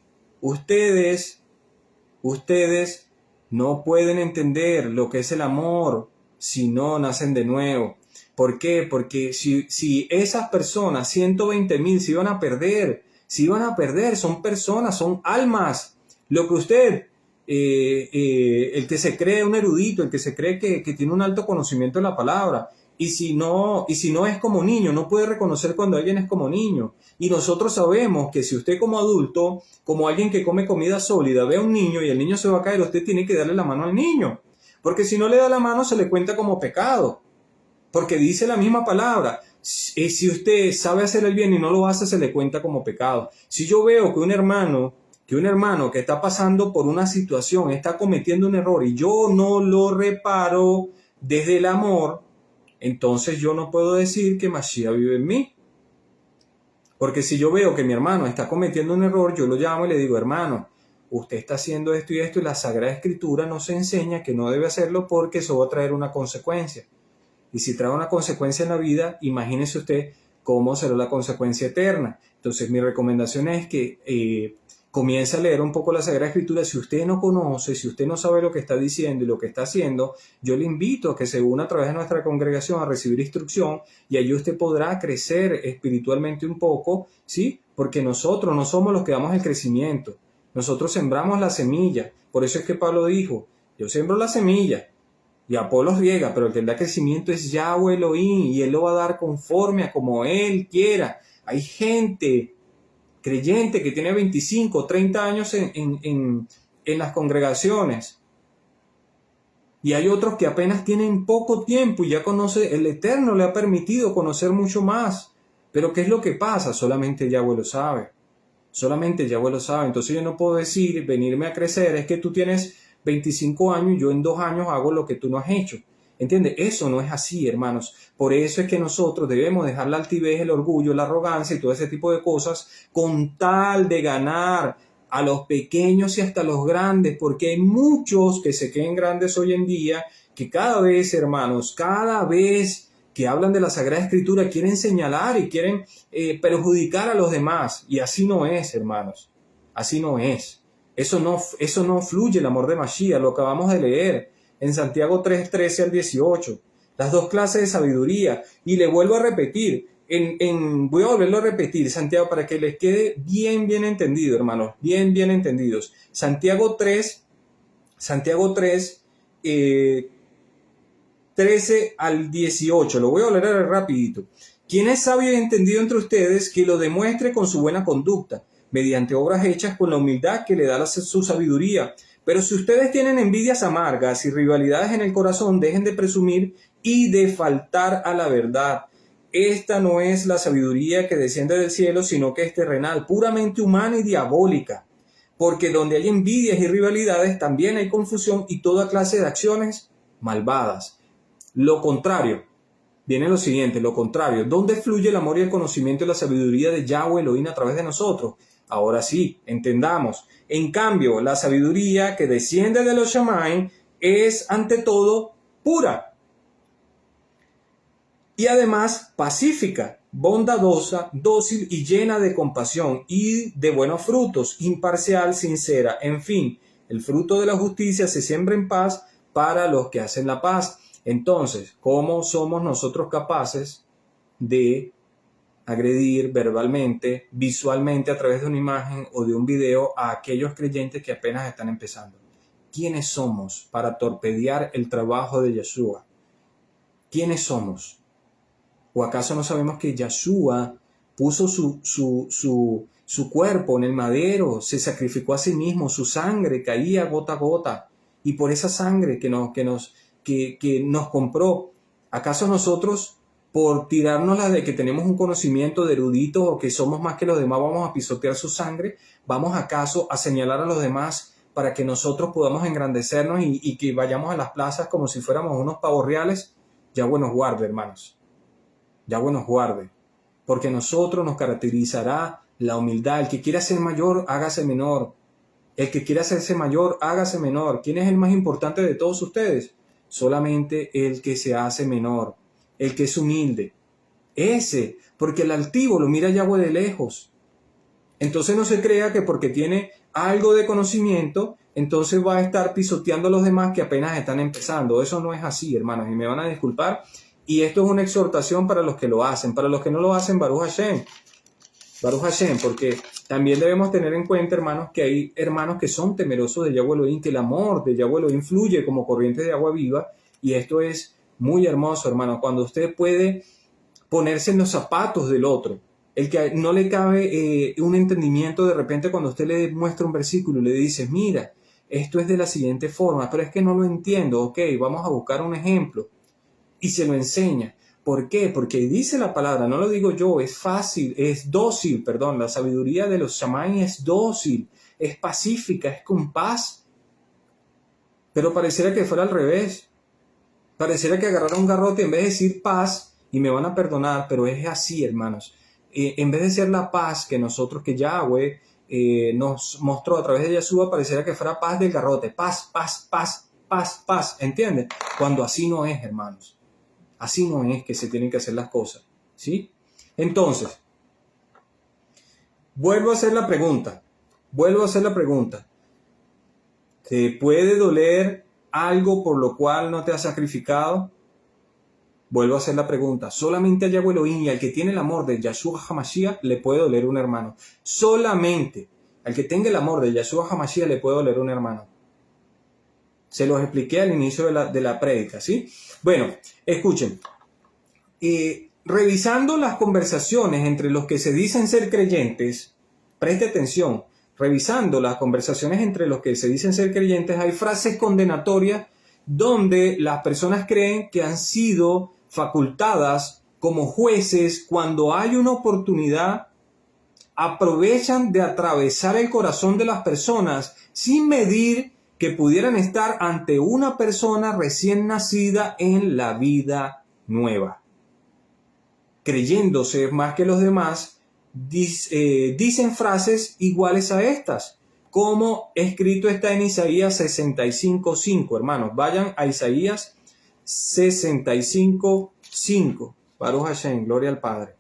no pueden entender lo que es el amor si no nacen de nuevo. ¿Por qué? Porque si esas personas, 120,000, se iban a perder, son personas, son almas. Lo que usted, el que se cree un erudito, el que se cree que tiene un alto conocimiento de la palabra, y si no es como niño, no puede reconocer cuando alguien es como niño. Y nosotros sabemos que si usted como adulto, como alguien que come comida sólida, ve a un niño y el niño se va a caer, usted tiene que darle la mano al niño. Porque si no le da la mano, se le cuenta como pecado. Porque dice la misma palabra, si usted sabe hacer el bien y no lo hace, se le cuenta como pecado. Si yo veo que un hermano que está pasando por una situación, está cometiendo un error y yo no lo reparo desde el amor, entonces yo no puedo decir que Mashiach vive en mí. Porque si yo veo que mi hermano está cometiendo un error, yo lo llamo y le digo, hermano, usted está haciendo esto y la Sagrada Escritura nos enseña que no debe hacerlo porque eso va a traer una consecuencia. Y si trae una consecuencia en la vida, imagínese usted cómo será la consecuencia eterna. Entonces mi recomendación es que comience a leer un poco la Sagrada Escritura. Si usted no conoce, si usted no sabe lo que está diciendo y lo que está haciendo, yo le invito a que se una a través de nuestra congregación a recibir instrucción y allí usted podrá crecer espiritualmente un poco, ¿sí? Porque nosotros no somos los que damos el crecimiento. Nosotros sembramos la semilla. Por eso es que Pablo dijo, yo siembro la semilla y Apolos riega, pero el que da crecimiento es Yahweh Elohim y Él lo va a dar conforme a como Él quiera. Hay gente creyente que tiene 25, 30 años en las congregaciones y hay otros que apenas tienen poco tiempo y ya conoce, el Eterno le ha permitido conocer mucho más. Pero ¿qué es lo que pasa? Solamente Yahweh lo sabe. Solamente Yahweh lo sabe. Entonces yo no puedo decir, venirme a crecer, es que tú tienes 25 años y yo en 2 años hago lo que tú no has hecho. ¿Entiendes? Eso no es así, hermanos. Por eso es que nosotros debemos dejar la altivez, el orgullo, la arrogancia y todo ese tipo de cosas con tal de ganar a los pequeños y hasta los grandes, porque hay muchos que se creen grandes hoy en día que cada vez, hermanos, cada vez que hablan de la Sagrada Escritura quieren señalar y quieren perjudicar a los demás. Y así no es, hermanos. Así no es. Eso no fluye el amor de Mashiach, lo acabamos de leer en Santiago 3, 13 al 18. Las dos clases de sabiduría. Y le vuelvo a repetir, voy a volverlo a repetir, Santiago, para que les quede bien entendido, hermanos, bien entendidos. Santiago 3, 13 al 18. Lo voy a leer rapidito. ¿Quién es sabio y entendido entre ustedes que lo demuestre con su buena conducta? mediante obras hechas con la humildad que le da su sabiduría. Pero si ustedes tienen envidias amargas y rivalidades en el corazón, dejen de presumir y de faltar a la verdad. Esta no es la sabiduría que desciende del cielo, sino que es terrenal, puramente humana y diabólica. Porque donde hay envidias y rivalidades, también hay confusión y toda clase de acciones malvadas. Lo contrario, viene lo siguiente, lo contrario. ¿Dónde fluye el amor y el conocimiento y la sabiduría de Yahweh Elohim a través de nosotros? Ahora sí, entendamos. En cambio, la sabiduría que desciende de los Shamaim es ante todo pura y además pacífica, bondadosa, dócil y llena de compasión y de buenos frutos, imparcial, sincera, en fin, el fruto de la justicia se siembra en paz para los que hacen la paz. Entonces, ¿cómo somos nosotros capaces de agredir verbalmente, visualmente a través de una imagen o de un video a aquellos creyentes que apenas están empezando? ¿Quiénes somos para torpedear el trabajo de Yeshua? ¿Quiénes somos? ¿O acaso no sabemos que Yeshua puso su cuerpo en el madero, se sacrificó a sí mismo, su sangre caía gota a gota, y por esa sangre que nos compró, ¿acaso nosotros, por tirarnos la de que tenemos un conocimiento de eruditos o que somos más que los demás, vamos a pisotear su sangre? ¿Vamos acaso a señalar a los demás para que nosotros podamos engrandecernos y que vayamos a las plazas como si fuéramos unos pavos reales? Yahweh nos guarde, hermanos. Yahweh nos guarde. Porque nosotros nos caracterizará la humildad. El que quiera ser mayor, hágase menor. El que quiera hacerse mayor, hágase menor. ¿Quién es el más importante de todos ustedes? Solamente el que se hace menor, el que es humilde. Ese, porque el altivo lo mira Yahweh de lejos. Entonces no se crea que porque tiene algo de conocimiento, entonces va a estar pisoteando a los demás que apenas están empezando. Eso no es así, hermanos, y me van a disculpar. Y esto es una exhortación para los que lo hacen. Para los que no lo hacen, Baruch Hashem. Baruch Hashem, porque también debemos tener en cuenta, hermanos, que hay hermanos que son temerosos de Yahweh Elohim, que el amor de Yahweh Elohim fluye como corriente de agua viva, y esto es muy hermoso, hermano, cuando usted puede ponerse en los zapatos del otro. El que no le cabe un entendimiento de repente cuando usted le muestra un versículo y le dice, mira, esto es de la siguiente forma, pero es que no lo entiendo, ok, vamos a buscar un ejemplo, y se lo enseña. ¿Por qué? Porque dice la palabra, no lo digo yo, es fácil, es dócil, perdón, la sabiduría de los Shamaim es dócil, es pacífica, es con paz. Pero pareciera que fuera al revés. Pareciera que agarrara un garrote en vez de decir paz, y me van a perdonar, pero es así, hermanos. En vez de ser la paz que nosotros, que Yahweh nos mostró a través de Yeshua, pareciera que fuera paz del garrote. Paz, paz, paz, paz, paz, ¿entienden? Cuando así no es, hermanos. Así no es que se tienen que hacer las cosas, ¿sí? Entonces, vuelvo a hacer la pregunta. ¿Te puede doler algo por lo cual no te has sacrificado? Vuelvo a hacer la pregunta. Solamente a Yahweh Elohim y al que tiene el amor de Yeshua HaMashiach le puede doler un hermano. Solamente al que tenga el amor de Yeshua HaMashiach le puede doler un hermano. Se los expliqué al inicio de la prédica, ¿sí? Bueno, escuchen. Revisando las conversaciones entre los que se dicen ser creyentes, preste atención, revisando las conversaciones entre los que se dicen ser creyentes, hay frases condenatorias donde las personas creen que han sido facultadas como jueces cuando hay una oportunidad, aprovechan de atravesar el corazón de las personas sin medir que pudieran estar ante una persona recién nacida en la vida nueva. Creyéndose más que los demás, dicen frases iguales a estas, como escrito está en Isaías 65:5. Hermanos, vayan a Isaías 65:5. Baruch Hashem, gloria al Padre.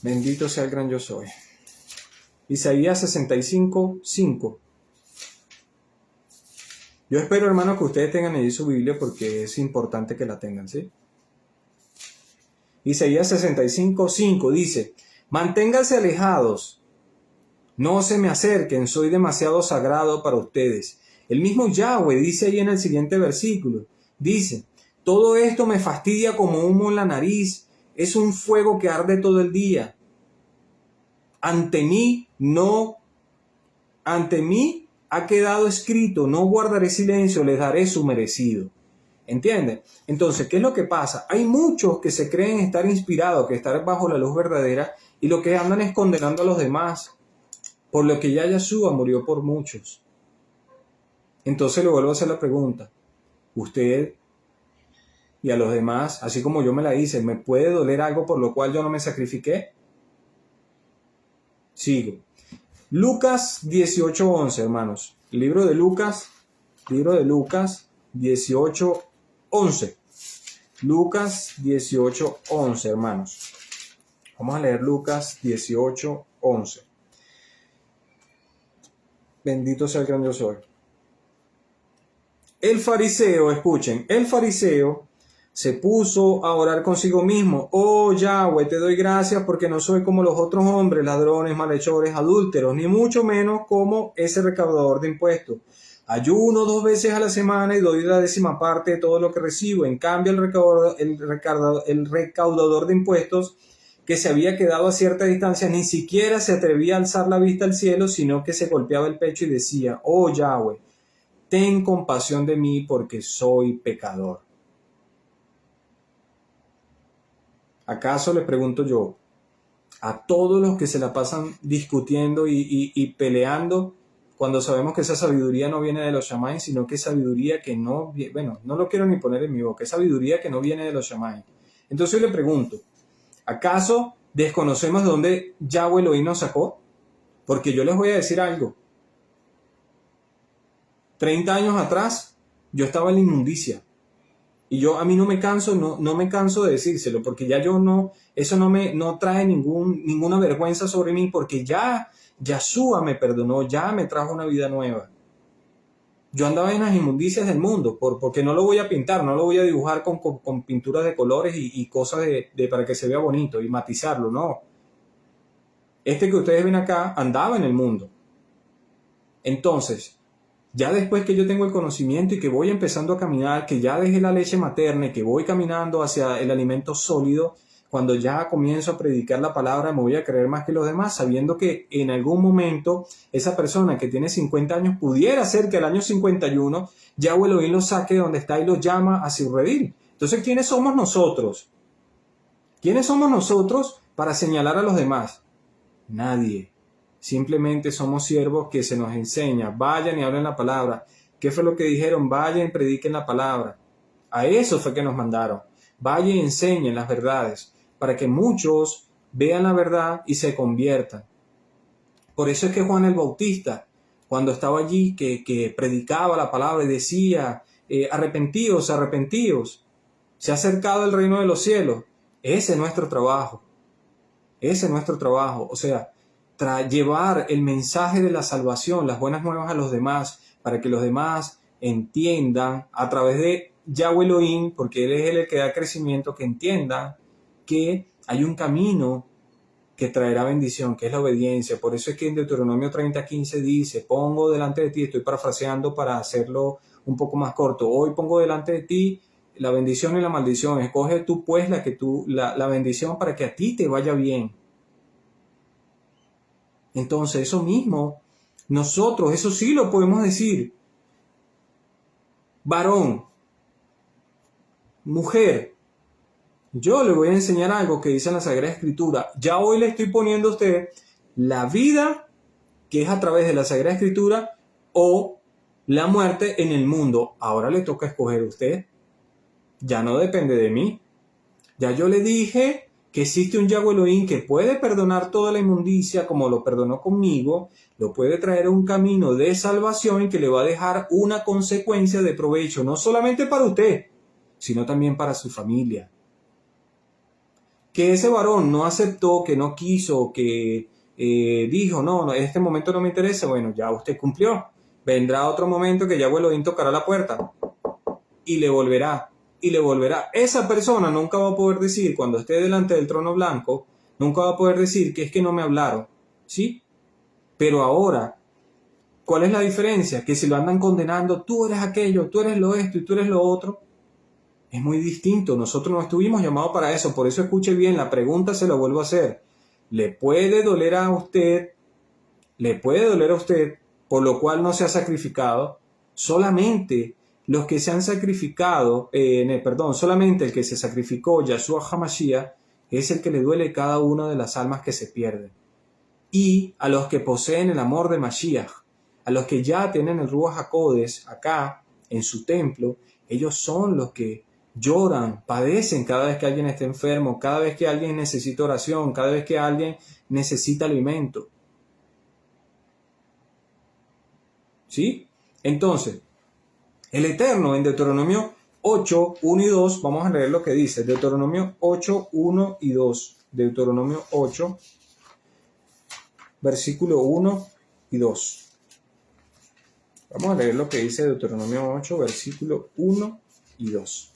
Bendito sea el gran yo soy. Isaías 65:5. Yo espero, hermanos, que ustedes tengan allí su Biblia porque es importante que la tengan, ¿sí? Isaías 65:5 dice, manténganse alejados, no se me acerquen, soy demasiado sagrado para ustedes. El mismo Yahweh dice ahí en el siguiente versículo, dice, todo esto me fastidia como humo en la nariz, es un fuego que arde todo el día. ante mí ha quedado escrito, no guardaré silencio, les daré su merecido. ¿Entienden? Entonces, ¿qué es lo que pasa? Hay muchos que se creen estar inspirados, que estar bajo la luz verdadera, y lo que andan es condenando a los demás, por lo que ya Yeshua murió por muchos. Entonces le vuelvo a hacer la pregunta, usted y a los demás, así como yo me la hice, ¿me puede doler algo por lo cual yo no me sacrifiqué? Sigo. Lucas 18:11, hermanos. Libro de Lucas 18:11. Lucas 18:11, hermanos. Vamos a leer Lucas 18:11. Bendito sea el gran Dios hoy. El fariseo, escuchen, el fariseo se puso a orar consigo mismo. Oh Yahweh, te doy gracias porque no soy como los otros hombres, ladrones, malhechores, adúlteros, ni mucho menos como ese recaudador de impuestos. Ayuno 2 veces a la semana y doy la 10ª parte de todo lo que recibo. En cambio, el recaudador de impuestos, que se había quedado a cierta distancia, ni siquiera se atrevía a alzar la vista al cielo, sino que se golpeaba el pecho y decía, oh Yahweh, ten compasión de mí porque soy pecador. ¿Acaso, le pregunto yo, a todos los que se la pasan discutiendo y peleando, cuando sabemos que esa sabiduría no viene de los shamayim, sino que es sabiduría que no, bueno, no lo quiero ni poner en mi boca, es sabiduría que no viene de los shamayim? Entonces yo le pregunto, ¿acaso desconocemos de dónde Yahweh Elohim nos sacó? Porque yo les voy a decir algo. 30 años atrás, yo estaba en la inmundicia. Y a mí no me canso de decírselo, porque ya eso no trae ninguna vergüenza sobre mí, porque ya Yeshua me perdonó, ya me trajo una vida nueva. Yo andaba en las inmundicias del mundo, porque no lo voy a pintar, no lo voy a dibujar con pinturas de colores y cosas para que se vea bonito y matizarlo, no. Este que ustedes ven acá andaba en el mundo. Entonces, ya después que yo tengo el conocimiento y que voy empezando a caminar, que ya dejé la leche materna y que voy caminando hacia el alimento sólido, cuando ya comienzo a predicar la palabra, me voy a creer más que los demás, sabiendo que en algún momento esa persona que tiene 50 años pudiera ser que al año 51 Yahweh Elohim lo saque de donde está y lo llama a su redil. Entonces, ¿quiénes somos nosotros? ¿Quiénes somos nosotros para señalar a los demás? Nadie. Simplemente somos siervos que se nos enseña, vayan y hablen la palabra. ¿Qué fue lo que dijeron? Vayan y prediquen la palabra. A eso fue que nos mandaron. Vayan y enseñen las verdades, para que muchos vean la verdad y se conviertan. Por eso es que Juan el Bautista, cuando estaba allí, que predicaba la palabra y decía, arrepentíos, arrepentíos, se ha acercado el reino de los cielos. Ese es nuestro trabajo. Ese es nuestro trabajo. O sea, llevar el mensaje de la salvación, las buenas nuevas a los demás, para que los demás entiendan a través de Yahweh Elohim, porque Él es el que da crecimiento, que entiendan que hay un camino que traerá bendición, que es la obediencia. Por eso es que en Deuteronomio 30:15 dice, pongo delante de ti, estoy parafraseando para hacerlo un poco más corto, hoy pongo delante de ti la bendición y la maldición, escoge tú pues la bendición para que a ti te vaya bien. Entonces, eso mismo, nosotros, eso sí lo podemos decir. Varón, mujer, yo le voy a enseñar algo que dice en la Sagrada Escritura. Ya hoy le estoy poniendo a usted la vida que es a través de la Sagrada Escritura o la muerte en el mundo. Ahora le toca escoger a usted. Ya no depende de mí. Ya yo le dije que existe un Yahweh Elohim que puede perdonar toda la inmundicia como lo perdonó conmigo, lo puede traer a un camino de salvación y que le va a dejar una consecuencia de provecho, no solamente para usted, sino también para su familia. Que ese varón no aceptó, que no quiso, que dijo, no, en este momento no me interesa, bueno, ya usted cumplió. Vendrá otro momento que Yahweh Elohim tocará la puerta y le volverá. Y le volverá. Esa persona nunca va a poder decir, cuando esté delante del trono blanco, nunca va a poder decir que es que no me hablaron, ¿sí? Pero ahora, ¿cuál es la diferencia? Que si lo andan condenando, tú eres aquello, tú eres lo esto y tú eres lo otro, es muy distinto. Nosotros no estuvimos llamados para eso. Por eso escuche bien, la pregunta se la vuelvo a hacer. le puede doler a usted, por lo cual no se ha sacrificado. Solamente los que se han sacrificado, solamente el que se sacrificó, Yahshua HaMashiach, es el que le duele cada una de las almas que se pierden. Y a los que poseen el amor de Mashiach, a los que ya tienen el Ruach HaKodesh acá en su templo, ellos son los que lloran, padecen cada vez que alguien está enfermo, cada vez que alguien necesita oración, cada vez que alguien necesita alimento. ¿Sí? Entonces, el Eterno en Deuteronomio 8, 1 y 2, vamos a leer lo que dice. Deuteronomio 8, 1 y 2. Deuteronomio 8, versículo 1 y 2. Vamos a leer lo que dice Deuteronomio 8, versículo 1 y 2.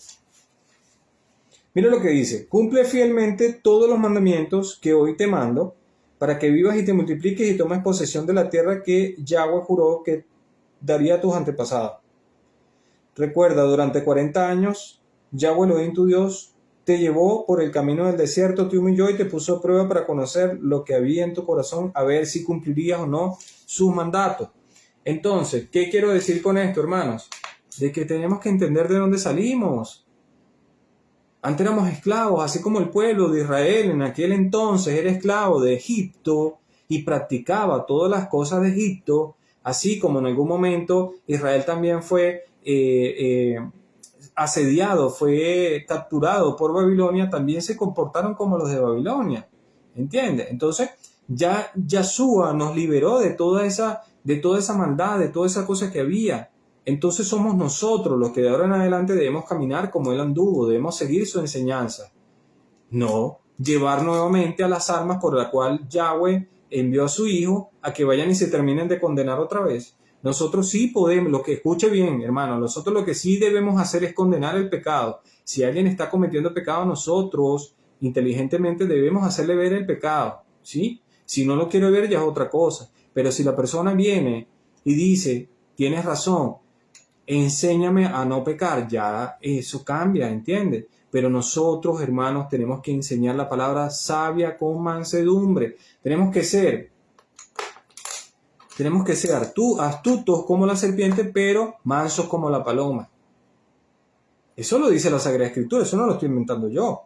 Mira lo que dice: cumple fielmente todos los mandamientos que hoy te mando, para que vivas y te multipliques y tomes posesión de la tierra que Yahweh juró que daría a tus antepasados. Recuerda, durante 40 años, Yahweh Elohim tu Dios te llevó por el camino del desierto, te humilló y te puso a prueba para conocer lo que había en tu corazón, a ver si cumplirías o no sus mandatos. Entonces, ¿qué quiero decir con esto, hermanos? De que tenemos que entender de dónde salimos. Antes éramos esclavos, así como el pueblo de Israel en aquel entonces era esclavo de Egipto y practicaba todas las cosas de Egipto, así como en algún momento Israel también fue asediado, fue capturado por Babilonia, también se comportaron como los de Babilonia, ¿entiendes? Entonces ya Yahshua nos liberó de toda esa maldad, de toda esa cosa que había. Entonces somos nosotros los que de ahora en adelante debemos caminar como Él anduvo, debemos seguir su enseñanza. No llevar nuevamente a las almas por la cual Yahweh envió a su Hijo a que vayan y se terminen de condenar otra vez. Nosotros sí podemos, lo que escuche bien, hermano, nosotros lo que sí debemos hacer es condenar el pecado. Si alguien está cometiendo pecado, nosotros inteligentemente debemos hacerle ver el pecado, ¿sí? Si no lo quiere ver ya es otra cosa. Pero si la persona viene y dice, tienes razón, enséñame a no pecar, ya eso cambia, ¿entiendes? Pero nosotros, hermanos, tenemos que enseñar la palabra sabia con mansedumbre. Tenemos que ser astutos como la serpiente, pero mansos como la paloma. Eso lo dice la Sagrada Escritura, eso no lo estoy inventando yo.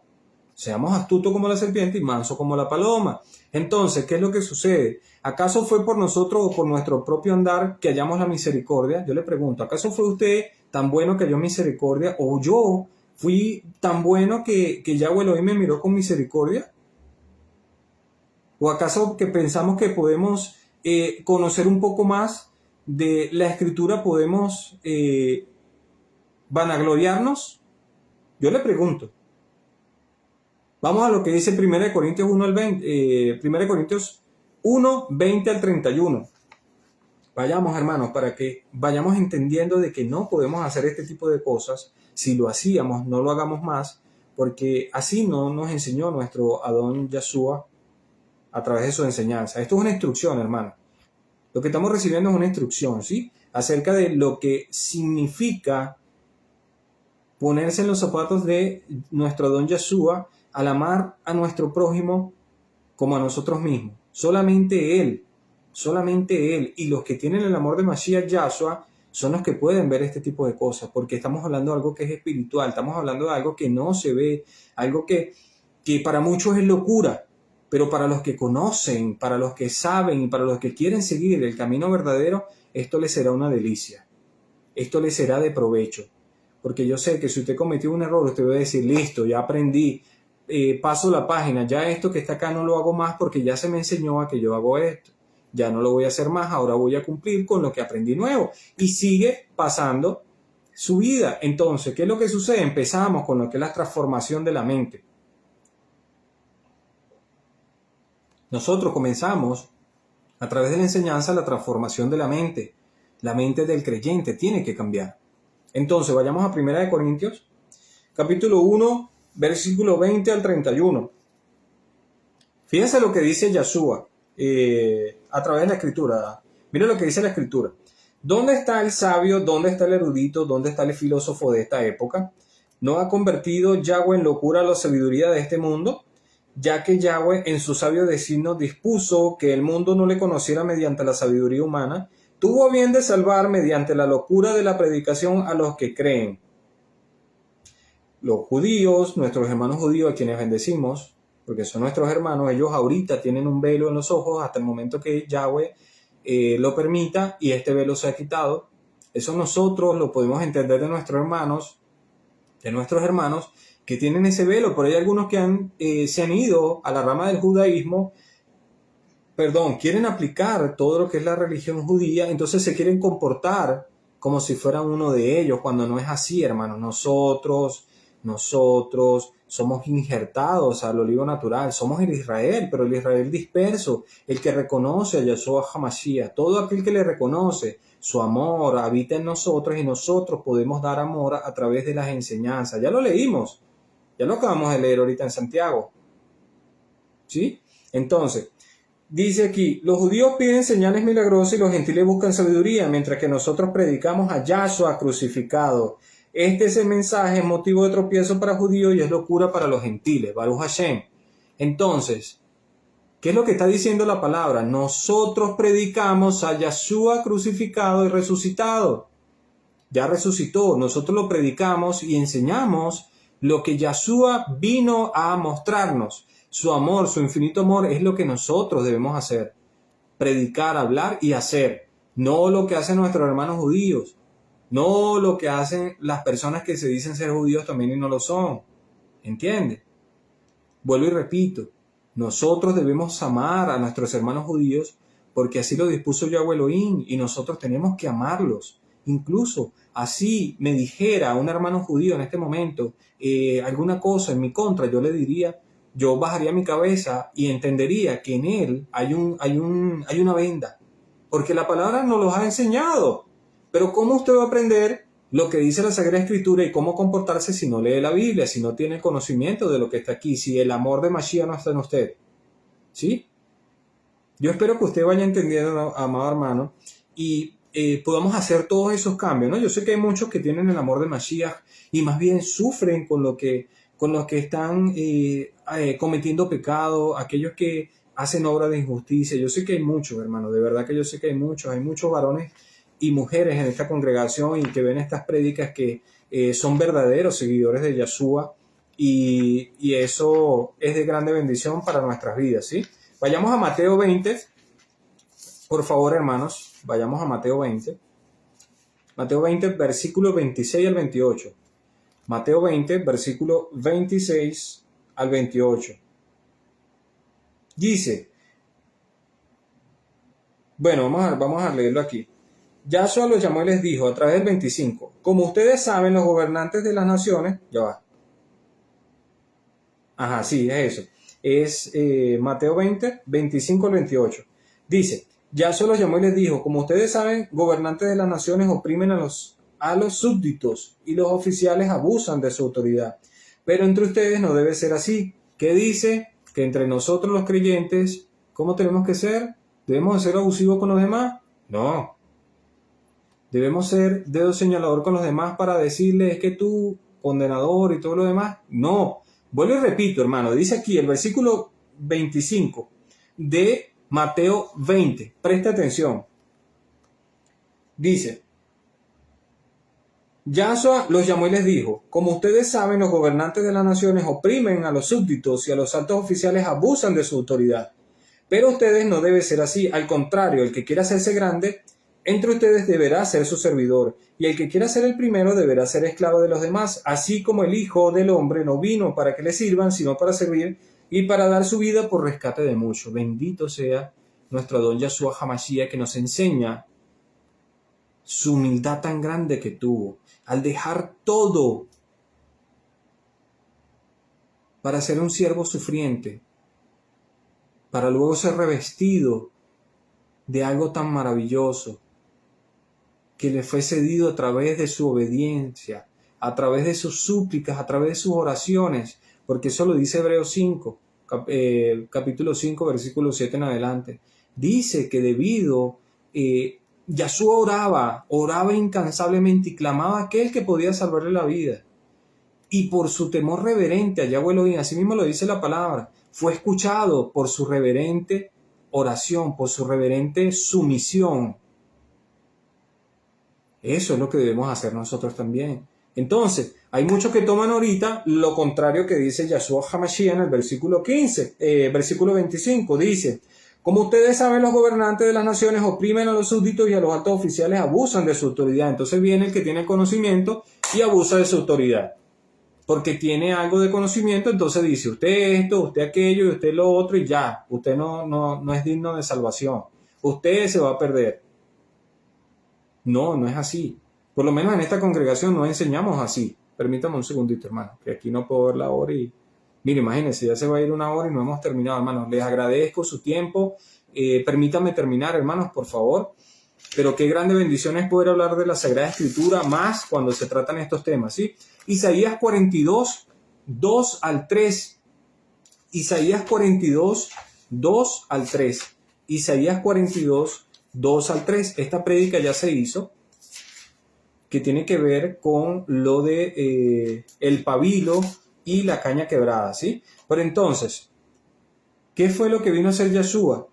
Seamos astutos como la serpiente y mansos como la paloma. Entonces, ¿qué es lo que sucede? ¿Acaso fue por nosotros o por nuestro propio andar que hallamos la misericordia? Yo le pregunto, ¿acaso fue usted tan bueno que halló misericordia? ¿O yo fui tan bueno que Yahweh Elohim me miró con misericordia? ¿O acaso que pensamos que podemos conocer un poco más de la Escritura, podemos vanagloriarnos? Yo le pregunto. Vamos a lo que dice 1 Corintios 1 al 20, 1 Corintios 1, 20 al 31. Vayamos, hermanos, para que vayamos entendiendo de que no podemos hacer este tipo de cosas. Si lo hacíamos, no lo hagamos más, porque así no nos enseñó nuestro Adón Yahshua a través de su enseñanza. Esto es una instrucción, hermano. Lo que estamos recibiendo es una instrucción, ¿sí? Acerca de lo que significa ponerse en los zapatos de nuestro Adón Yahshua al amar a nuestro prójimo como a nosotros mismos. Solamente Él y los que tienen el amor de Mashiach Yahshua son los que pueden ver este tipo de cosas, porque estamos hablando de algo que es espiritual, estamos hablando de algo que no se ve, algo que para muchos es locura, pero para los que conocen, para los que saben y para los que quieren seguir el camino verdadero, esto les será una delicia, esto les será de provecho, porque yo sé que si usted cometió un error, usted va a decir, listo, ya aprendí, paso la página, ya esto que está acá no lo hago más porque ya se me enseñó a que yo hago esto, ya no lo voy a hacer más, ahora voy a cumplir con lo que aprendí nuevo, y sigue pasando su vida. Entonces, ¿qué es lo que sucede? Empezamos con lo que es la transformación de la mente. Nosotros comenzamos a través de la enseñanza la transformación de la mente del creyente tiene que cambiar. Entonces, vayamos a 1 Corintios, capítulo 1, versículo 20 al 31. Fíjense lo que dice Yahshua a través de la Escritura. Mire lo que dice la Escritura. ¿Dónde está el sabio? ¿Dónde está el erudito? ¿Dónde está el filósofo de esta época? ¿No ha convertido Yahweh en locura la sabiduría de este mundo? ya que Yahweh en su sabio designio dispuso que el mundo no le conociera mediante la sabiduría humana, tuvo a bien de salvar mediante la locura de la predicación a los que creen. Los judíos, nuestros hermanos judíos a quienes bendecimos, porque son nuestros hermanos, ellos ahorita tienen un velo en los ojos hasta el momento que Yahweh lo permita y este velo se ha quitado. Eso nosotros lo podemos entender de nuestros hermanos que tienen ese velo. Por ahí hay algunos que se han ido a la rama del judaísmo, quieren aplicar todo lo que es la religión judía, entonces se quieren comportar como si fueran uno de ellos, cuando no es así, hermanos. Nosotros somos injertados al olivo natural, somos el Israel, pero el Israel disperso, el que reconoce a Yahshua HaMashiach. Todo aquel que le reconoce su amor habita en nosotros y nosotros podemos dar amor a través de las enseñanzas. Ya lo leímos, ya lo acabamos de leer ahorita en Santiago, ¿sí? Entonces, dice aquí, los judíos piden señales milagrosas y los gentiles buscan sabiduría, mientras que nosotros predicamos a Yahshua crucificado. Este es el mensaje, es motivo de tropiezo para judíos y es locura para los gentiles. Baruch Hashem. Entonces, ¿qué es lo que está diciendo la palabra? Nosotros predicamos a Yahshua crucificado y resucitado. Ya resucitó. Nosotros lo predicamos y enseñamos lo que Yahshua vino a mostrarnos. Su amor, su infinito amor es lo que nosotros debemos hacer. Predicar, hablar y hacer. No lo que hacen nuestros hermanos judíos. No lo que hacen las personas que se dicen ser judíos también y no lo son. ¿Entiende? Vuelvo y repito. Nosotros debemos amar a nuestros hermanos judíos porque así lo dispuso Yahweh Elohim y nosotros tenemos que amarlos. Incluso así me dijera un hermano judío en este momento alguna cosa en mi contra, yo bajaría mi cabeza y entendería que en él hay una venda, porque la palabra nos los ha enseñado. Pero ¿cómo usted va a aprender lo que dice la Sagrada Escritura y cómo comportarse si no lee la Biblia, si no tiene conocimiento de lo que está aquí, si el amor de Mashiach no está en usted? ¿Sí? Yo espero que usted vaya entendiendo, amado hermano, y podamos hacer todos esos cambios, ¿no? Yo sé que hay muchos que tienen el amor de Mashiach y más bien sufren con los que están cometiendo pecado, aquellos que hacen obra de injusticia. Yo sé que hay muchos, hermano, de verdad que yo sé que hay muchos varones y mujeres en esta congregación y que ven estas prédicas que son verdaderos seguidores de Yahshua y eso es de grande bendición para nuestras vidas, ¿sí? Vayamos a Mateo 20, por favor, hermanos, vayamos a Mateo 20. Mateo 20, versículo 26 al 28. Mateo 20, versículo 26 al 28. Dice, bueno, vamos a leerlo aquí. Yahshua los llamó y les dijo a través del 25, como ustedes saben, los gobernantes de las naciones, ya va. Ajá, sí, es eso. Es Mateo 20, 25 al 28. Dice, Yahshua los llamó y les dijo, como ustedes saben, gobernantes de las naciones oprimen a los súbditos y los oficiales abusan de su autoridad. Pero entre ustedes no debe ser así. ¿Qué dice? Que entre nosotros los creyentes, ¿cómo tenemos que ser? ¿Debemos ser abusivos con los demás? No. ¿Debemos ser dedo señalador con los demás para decirles es que tú, condenador y todo lo demás? No. Vuelvo y repito, hermano. Dice aquí el versículo 25 de Mateo 20. Presta atención. Dice, Yahshua los llamó y les dijo, como ustedes saben, los gobernantes de las naciones oprimen a los súbditos y a los altos oficiales abusan de su autoridad. Pero ustedes no deben ser así. Al contrario, el que quiera hacerse grande entre ustedes deberá ser su servidor, y el que quiera ser el primero deberá ser esclavo de los demás, así como el Hijo del Hombre no vino para que le sirvan, sino para servir y para dar su vida por rescate de muchos. Bendito sea nuestro Adón Yahshua HaMashiach, que nos enseña su humildad tan grande que tuvo, al dejar todo para ser un siervo sufriente, para luego ser revestido de algo tan maravilloso, que le fue cedido a través de su obediencia, a través de sus súplicas, a través de sus oraciones, porque eso lo dice Hebreos 5, capítulo 5, versículo 7 en adelante. Dice que debido, Yahshua oraba incansablemente y clamaba a aquel que podía salvarle la vida. Y por su temor reverente a Yahweh Elohim, así mismo lo dice la palabra, fue escuchado por su reverente oración, por su reverente sumisión. Eso es lo que debemos hacer nosotros también. Entonces, hay muchos que toman ahorita lo contrario que dice Yahshua HaMashiach en el versículo 25, dice: como ustedes saben, los gobernantes de las naciones oprimen a los súbditos y a los altos oficiales abusan de su autoridad. Entonces viene el que tiene conocimiento y abusa de su autoridad. Porque tiene algo de conocimiento, entonces dice: usted esto, usted aquello y usted lo otro, y ya, usted no es digno de salvación. Usted se va a perder. No es así. Por lo menos en esta congregación no enseñamos así. Permítame un segundito, hermano, que aquí no puedo ver la hora y... Mire, imagínense, ya se va a ir una hora y no hemos terminado, hermanos. Les agradezco su tiempo. Permítanme terminar, hermanos, por favor. Pero qué grande bendición es poder hablar de la Sagrada Escritura, más cuando se tratan estos temas, ¿sí? Isaías 42, 2 al 3. Isaías 42, 2 al 3. Isaías 42, 2 al 3. Esta prédica ya se hizo, que tiene que ver con lo de el pabilo y la caña quebrada, ¿sí? Pero entonces, ¿qué fue lo que vino a hacer Yahshua?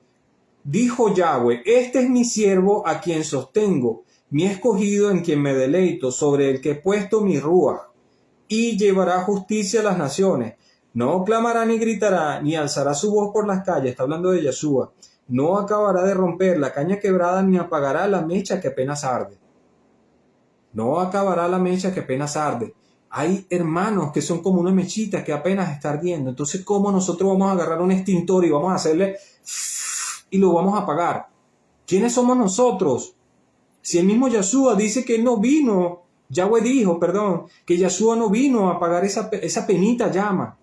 Dijo Yahweh: este es mi siervo a quien sostengo, mi escogido en quien me deleito, sobre el que he puesto mi ruaj, y llevará justicia a las naciones. No clamará ni gritará, ni alzará su voz por las calles. Está hablando de Yahshua. No acabará de romper la caña quebrada, ni apagará la mecha que apenas arde. No acabará la mecha que apenas arde. Hay hermanos que son como una mechita que apenas está ardiendo. Entonces, ¿cómo nosotros vamos a agarrar un extintor y vamos a hacerle y lo vamos a apagar? ¿Quiénes somos nosotros? Si el mismo Yahshua dice que él no vino, Yahweh dijo, perdón, que Yahshua no vino a apagar esa penita llama.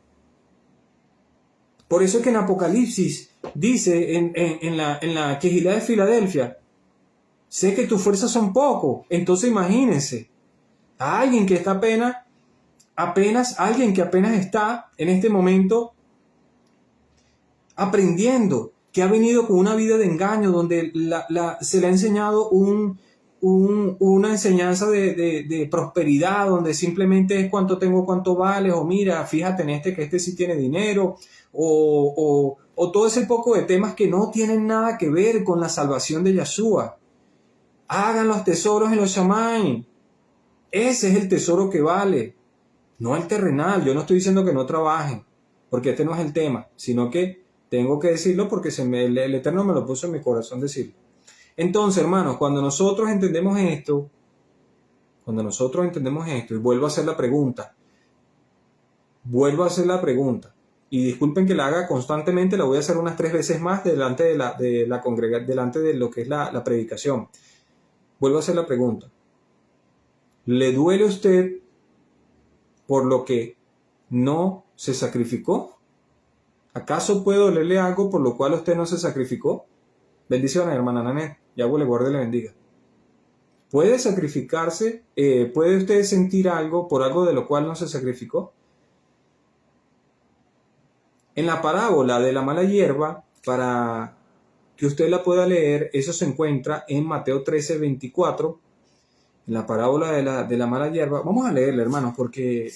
Por eso es que en Apocalipsis dice en la Quejilá de Filadelfia: sé que tus fuerzas son poco. Entonces imagínense, a alguien que está alguien que apenas está en este momento aprendiendo, que ha venido con una vida de engaño, donde se le ha enseñado una enseñanza de prosperidad, donde simplemente es cuánto tengo, cuánto vales, o mira, fíjate en que este sí tiene dinero, o todo ese poco de temas que no tienen nada que ver con la salvación de Yahshua. Hagan los tesoros en los Shamayim. Ese es el tesoro que vale, no el terrenal. Yo no estoy diciendo que no trabajen, porque este no es el tema, sino que tengo que decirlo porque el Eterno me lo puso en mi corazón decirlo. Entonces, hermanos, cuando nosotros entendemos esto, y vuelvo a hacer la pregunta, y disculpen que la haga constantemente, la voy a hacer unas 3 veces más delante de la congregación, delante de lo que es la predicación. Vuelvo a hacer la pregunta. ¿Le duele a usted por lo que no se sacrificó? ¿Acaso puede dolerle algo por lo cual usted no se sacrificó? Bendiciones, hermana Nanet. Yahweh le guarde y le bendiga. ¿Puede sacrificarse? ¿Puede usted sentir algo por algo de lo cual no se sacrificó? En la parábola de la mala hierba, para que usted la pueda leer, eso se encuentra en Mateo 13, 24. En la parábola de la mala hierba. Vamos a leerla, hermanos, porque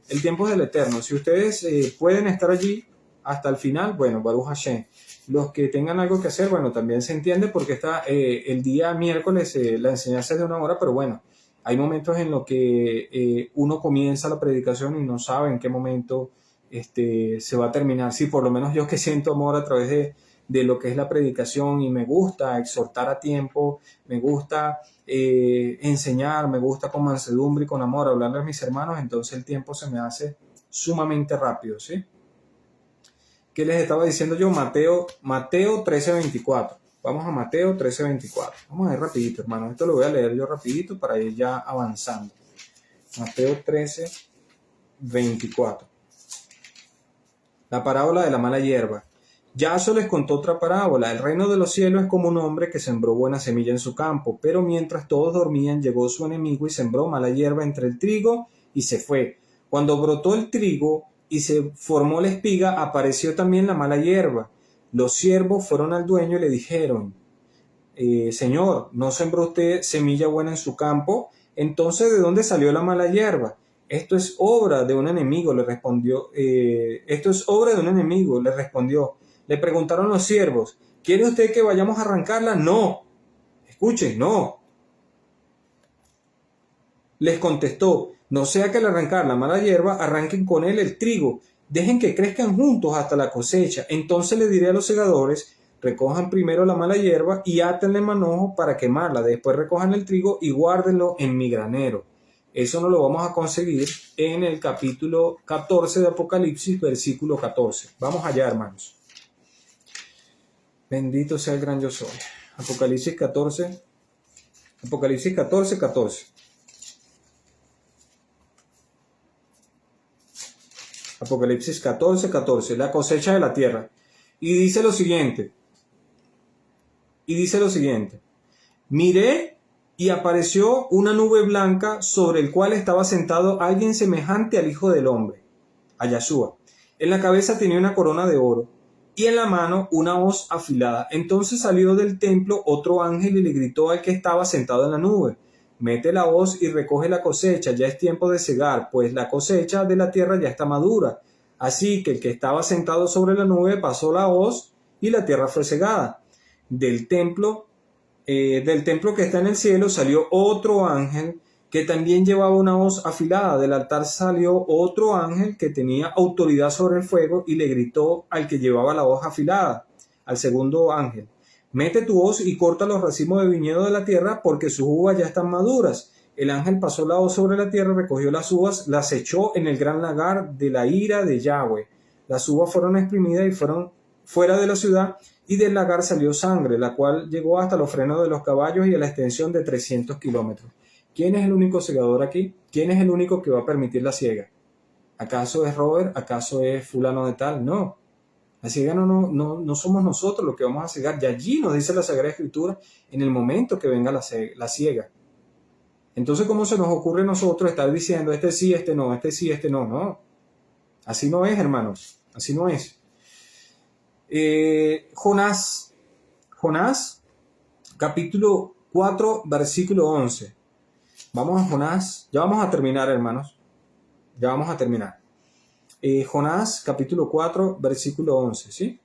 el tiempo es del Eterno. Si ustedes pueden estar allí hasta el final, bueno, Baruch Hashem. Los que tengan algo que hacer, bueno, también se entiende porque está el día miércoles la enseñanza es de 1 hora, pero bueno, hay momentos en los que uno comienza la predicación y no sabe en qué momento se va a terminar. Sí, por lo menos yo que siento amor a través de lo que es la predicación, y me gusta exhortar a tiempo, me gusta enseñar, me gusta con mansedumbre y con amor hablarle a mis hermanos, entonces el tiempo se me hace sumamente rápido, ¿sí? ¿Qué les estaba diciendo yo? Mateo 13:24. Vamos a Mateo 13:24. Vamos a ir rapidito, hermanos. Esto lo voy a leer yo rapidito para ir ya avanzando. Mateo 13:24. La parábola de la mala hierba. Yaso les contó otra parábola. El reino de los cielos es como un hombre que sembró buena semilla en su campo, pero mientras todos dormían llegó su enemigo y sembró mala hierba entre el trigo y se fue. Cuando brotó el trigo y se formó la espiga, apareció también la mala hierba. Los siervos fueron al dueño y le dijeron: Señor, ¿no sembró usted semilla buena en su campo? Entonces, ¿de dónde salió la mala hierba? Esto es obra de un enemigo, le respondió. Esto es obra de un enemigo, le respondió. Le preguntaron los siervos, ¿quiere usted que vayamos a arrancarla? No. Escuchen, no. Les contestó, no sea que al arrancar la mala hierba, arranquen con él el trigo. Dejen que crezcan juntos hasta la cosecha. Entonces le diré a los segadores, recojan primero la mala hierba y átenle manojo para quemarla. Después recojan el trigo y guárdenlo en mi granero. Eso no lo vamos a conseguir en el capítulo 14 de Apocalipsis, versículo 14. Vamos allá, hermanos. Bendito sea el gran yo soy. Apocalipsis 14, 14. Apocalipsis 14, la cosecha de la tierra. Y dice lo siguiente. Miré y apareció una nube blanca sobre el cual estaba sentado alguien semejante al Hijo del Hombre, a Yahshua. En la cabeza tenía una corona de oro y en la mano una hoz afilada. Entonces salió del templo otro ángel y le gritó al que estaba sentado en la nube, mete la hoz y recoge la cosecha, ya es tiempo de segar, pues la cosecha de la tierra ya está madura. Así que el que estaba sentado sobre la nube pasó la hoz y la tierra fue segada. Del templo que está en el cielo salió otro ángel que también llevaba una hoz afilada. Del altar salió otro ángel que tenía autoridad sobre el fuego y le gritó al que llevaba la hoz afilada, al segundo ángel, mete tu hoz y corta los racimos de viñedo de la tierra porque sus uvas ya están maduras. El ángel pasó la hoz sobre la tierra, recogió las uvas, las echó en el gran lagar de la ira de Yahweh. Las uvas fueron exprimidas y fueron fuera de la ciudad, y del lagar salió sangre, la cual llegó hasta los frenos de los caballos y a la extensión de 300 kilómetros. ¿Quién es el único segador aquí? ¿Quién es el único que va a permitir la siega? ¿Acaso es Robert? ¿Acaso es fulano de tal? No. La siega no somos nosotros los que vamos a cegar. Y allí nos dice la Sagrada Escritura en el momento que venga la siega. Entonces, ¿cómo se nos ocurre a nosotros estar diciendo este sí, este no, este sí, este no? No. Así no es, hermanos. Así no es. Jonás, capítulo 4, versículo 11. Vamos a Jonás, ya vamos a terminar, hermanos. Ya vamos a terminar. Jonás, capítulo 4, versículo 11, ¿sí?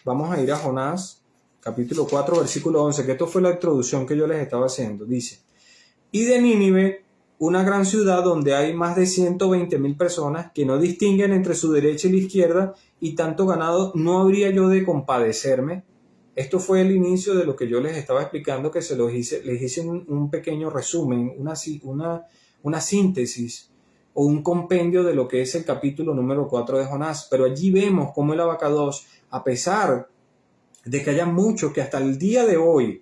Vamos a ir a Jonás, capítulo 4, versículo 11, que esto fue la introducción que yo les estaba haciendo. Dice, y de Nínive, una gran ciudad donde hay más de 120,000 personas que no distinguen entre su derecha y la izquierda y tanto ganado, ¿no habría yo de compadecerme? Esto fue el inicio de lo que yo les estaba explicando, que les hice un pequeño resumen, una síntesis o un compendio de lo que es el capítulo número 4 de Jonás. Pero allí vemos cómo el Abacados, a pesar de que haya muchos que hasta el día de hoy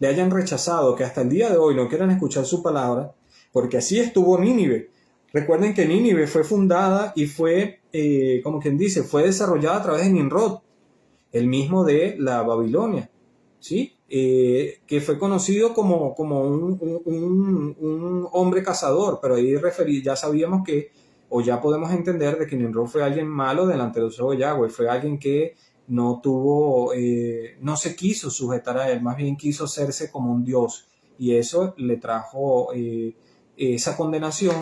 le hayan rechazado, que hasta el día de hoy no quieran escuchar su palabra, porque así estuvo Nínive. Recuerden que Nínive fue fundada y fue, como quien dice, fue desarrollada a través de Nimrod, el mismo de la Babilonia, ¿sí? Que fue conocido como un hombre cazador, pero ahí ya sabíamos que, o ya podemos entender de que Nimrod fue alguien malo delante de los ojos de Yahweh, fue alguien que no se quiso sujetar a él, más bien quiso hacerse como un dios, y eso le trajo esa condenación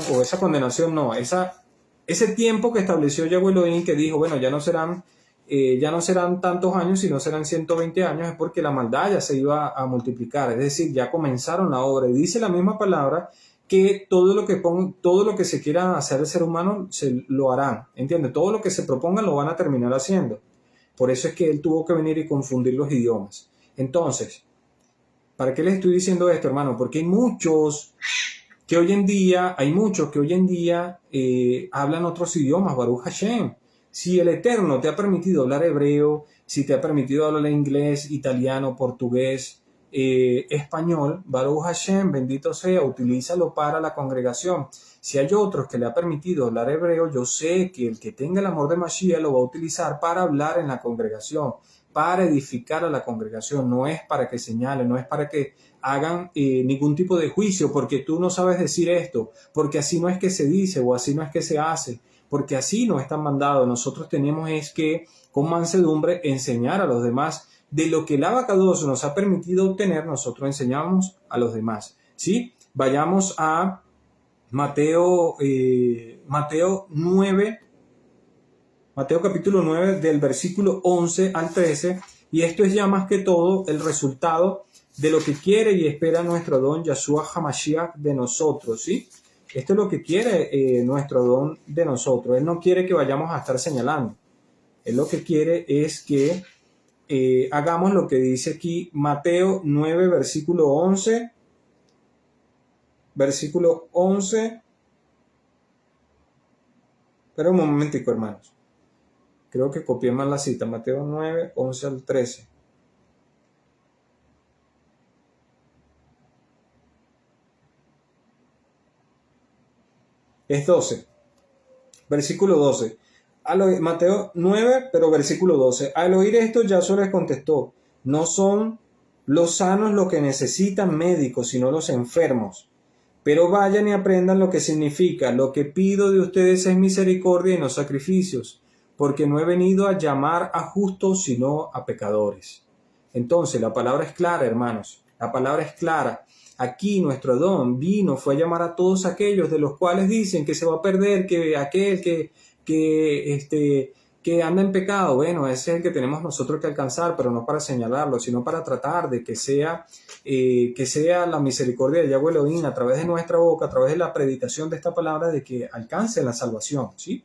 ese tiempo que estableció Yahweh Elohim, que dijo, bueno, ya no serán tantos años, sino serán 120 años, es porque la maldad ya se iba a multiplicar, es decir, ya comenzaron la obra, y dice la misma palabra que todo lo que se quiera hacer el ser humano lo harán, ¿entiendes? Todo lo que se propongan lo van a terminar haciendo. Por eso es que él tuvo que venir y confundir los idiomas. Entonces, ¿para qué les estoy diciendo esto, hermano? Porque hay muchos que hoy en día hablan otros idiomas, Baruch Hashem. Si el Eterno te ha permitido hablar hebreo, si te ha permitido hablar inglés, italiano, portugués, español, Baruch Hashem, bendito sea, utilízalo para la congregación. Si hay otros que le ha permitido hablar hebreo, yo sé que el que tenga el amor de Mashiach lo va a utilizar para hablar en la congregación, para edificar a la congregación. No es para que señalen, no es para que hagan ningún tipo de juicio, porque tú no sabes decir esto, porque así no es que se dice o así no es que se hace, porque así no están mandados. Nosotros tenemos es que con mansedumbre enseñar a los demás de lo que el Abacados nos ha permitido obtener. Nosotros enseñamos a los demás, ¿sí? Vayamos a Mateo 9, Mateo capítulo 9 del versículo 11 al 13, y esto es ya más que todo el resultado de lo que quiere y espera nuestro don Yahshua HaMashiach de nosotros, ¿sí? Esto es lo que quiere nuestro don de nosotros. Él no quiere que vayamos a estar señalando. Él lo que quiere es que hagamos lo que dice aquí Mateo 9, versículo 11. Versículo 11. Espera un momentico, hermanos. Creo que copié mal la cita. Mateo 9, 11 al 13. Es 12. Versículo 12. Mateo 9, pero versículo 12. Al oír esto, Yahshua les contestó: no son los sanos los que necesitan médicos, sino los enfermos. Pero vayan y aprendan lo que significa: lo que pido de ustedes es misericordia y no sacrificios, porque no he venido a llamar a justos, sino a pecadores. Entonces, la palabra es clara, hermanos. La palabra es clara. Aquí nuestro don fue a llamar a todos aquellos de los cuales dicen que se va a perder, que aquel que anda en pecado. Bueno, ese es el que tenemos nosotros que alcanzar, pero no para señalarlo, sino para tratar de que sea la misericordia de Yahweh Elohim a través de nuestra boca, a través de la predicación de esta palabra, de que alcance la salvación, ¿sí?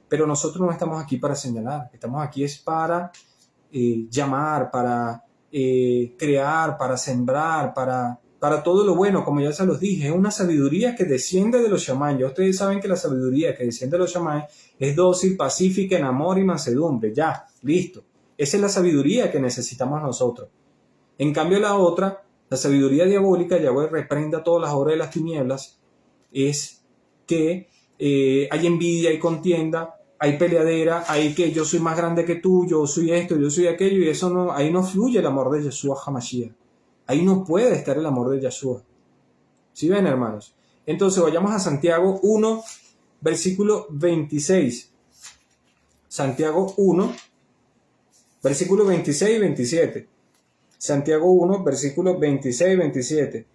Pero nosotros no estamos aquí para señalar, estamos aquí es para llamar, para crear, para sembrar, para todo lo bueno, como ya se los dije. Es una sabiduría que desciende de los Shammai. Ya ustedes saben que la sabiduría que desciende de los Shammai es dócil, pacífica, en amor y mansedumbre. Ya, listo. Esa es la sabiduría que necesitamos nosotros. En cambio, la otra, la sabiduría diabólica, Yahweh reprenda todas las obras de las tinieblas, es que hay envidia, hay contienda, hay peleadera, hay que yo soy más grande que tú, yo soy esto, yo soy aquello, y eso no, ahí no fluye el amor de Yeshua HaMashiach. Ahí no puede estar el amor de Yeshua. ¿Sí ven, hermanos? Entonces vayamos a Santiago 1, versículo 26. Santiago 1, versículo 26 y 27. Santiago 1, versículos 26 y 27.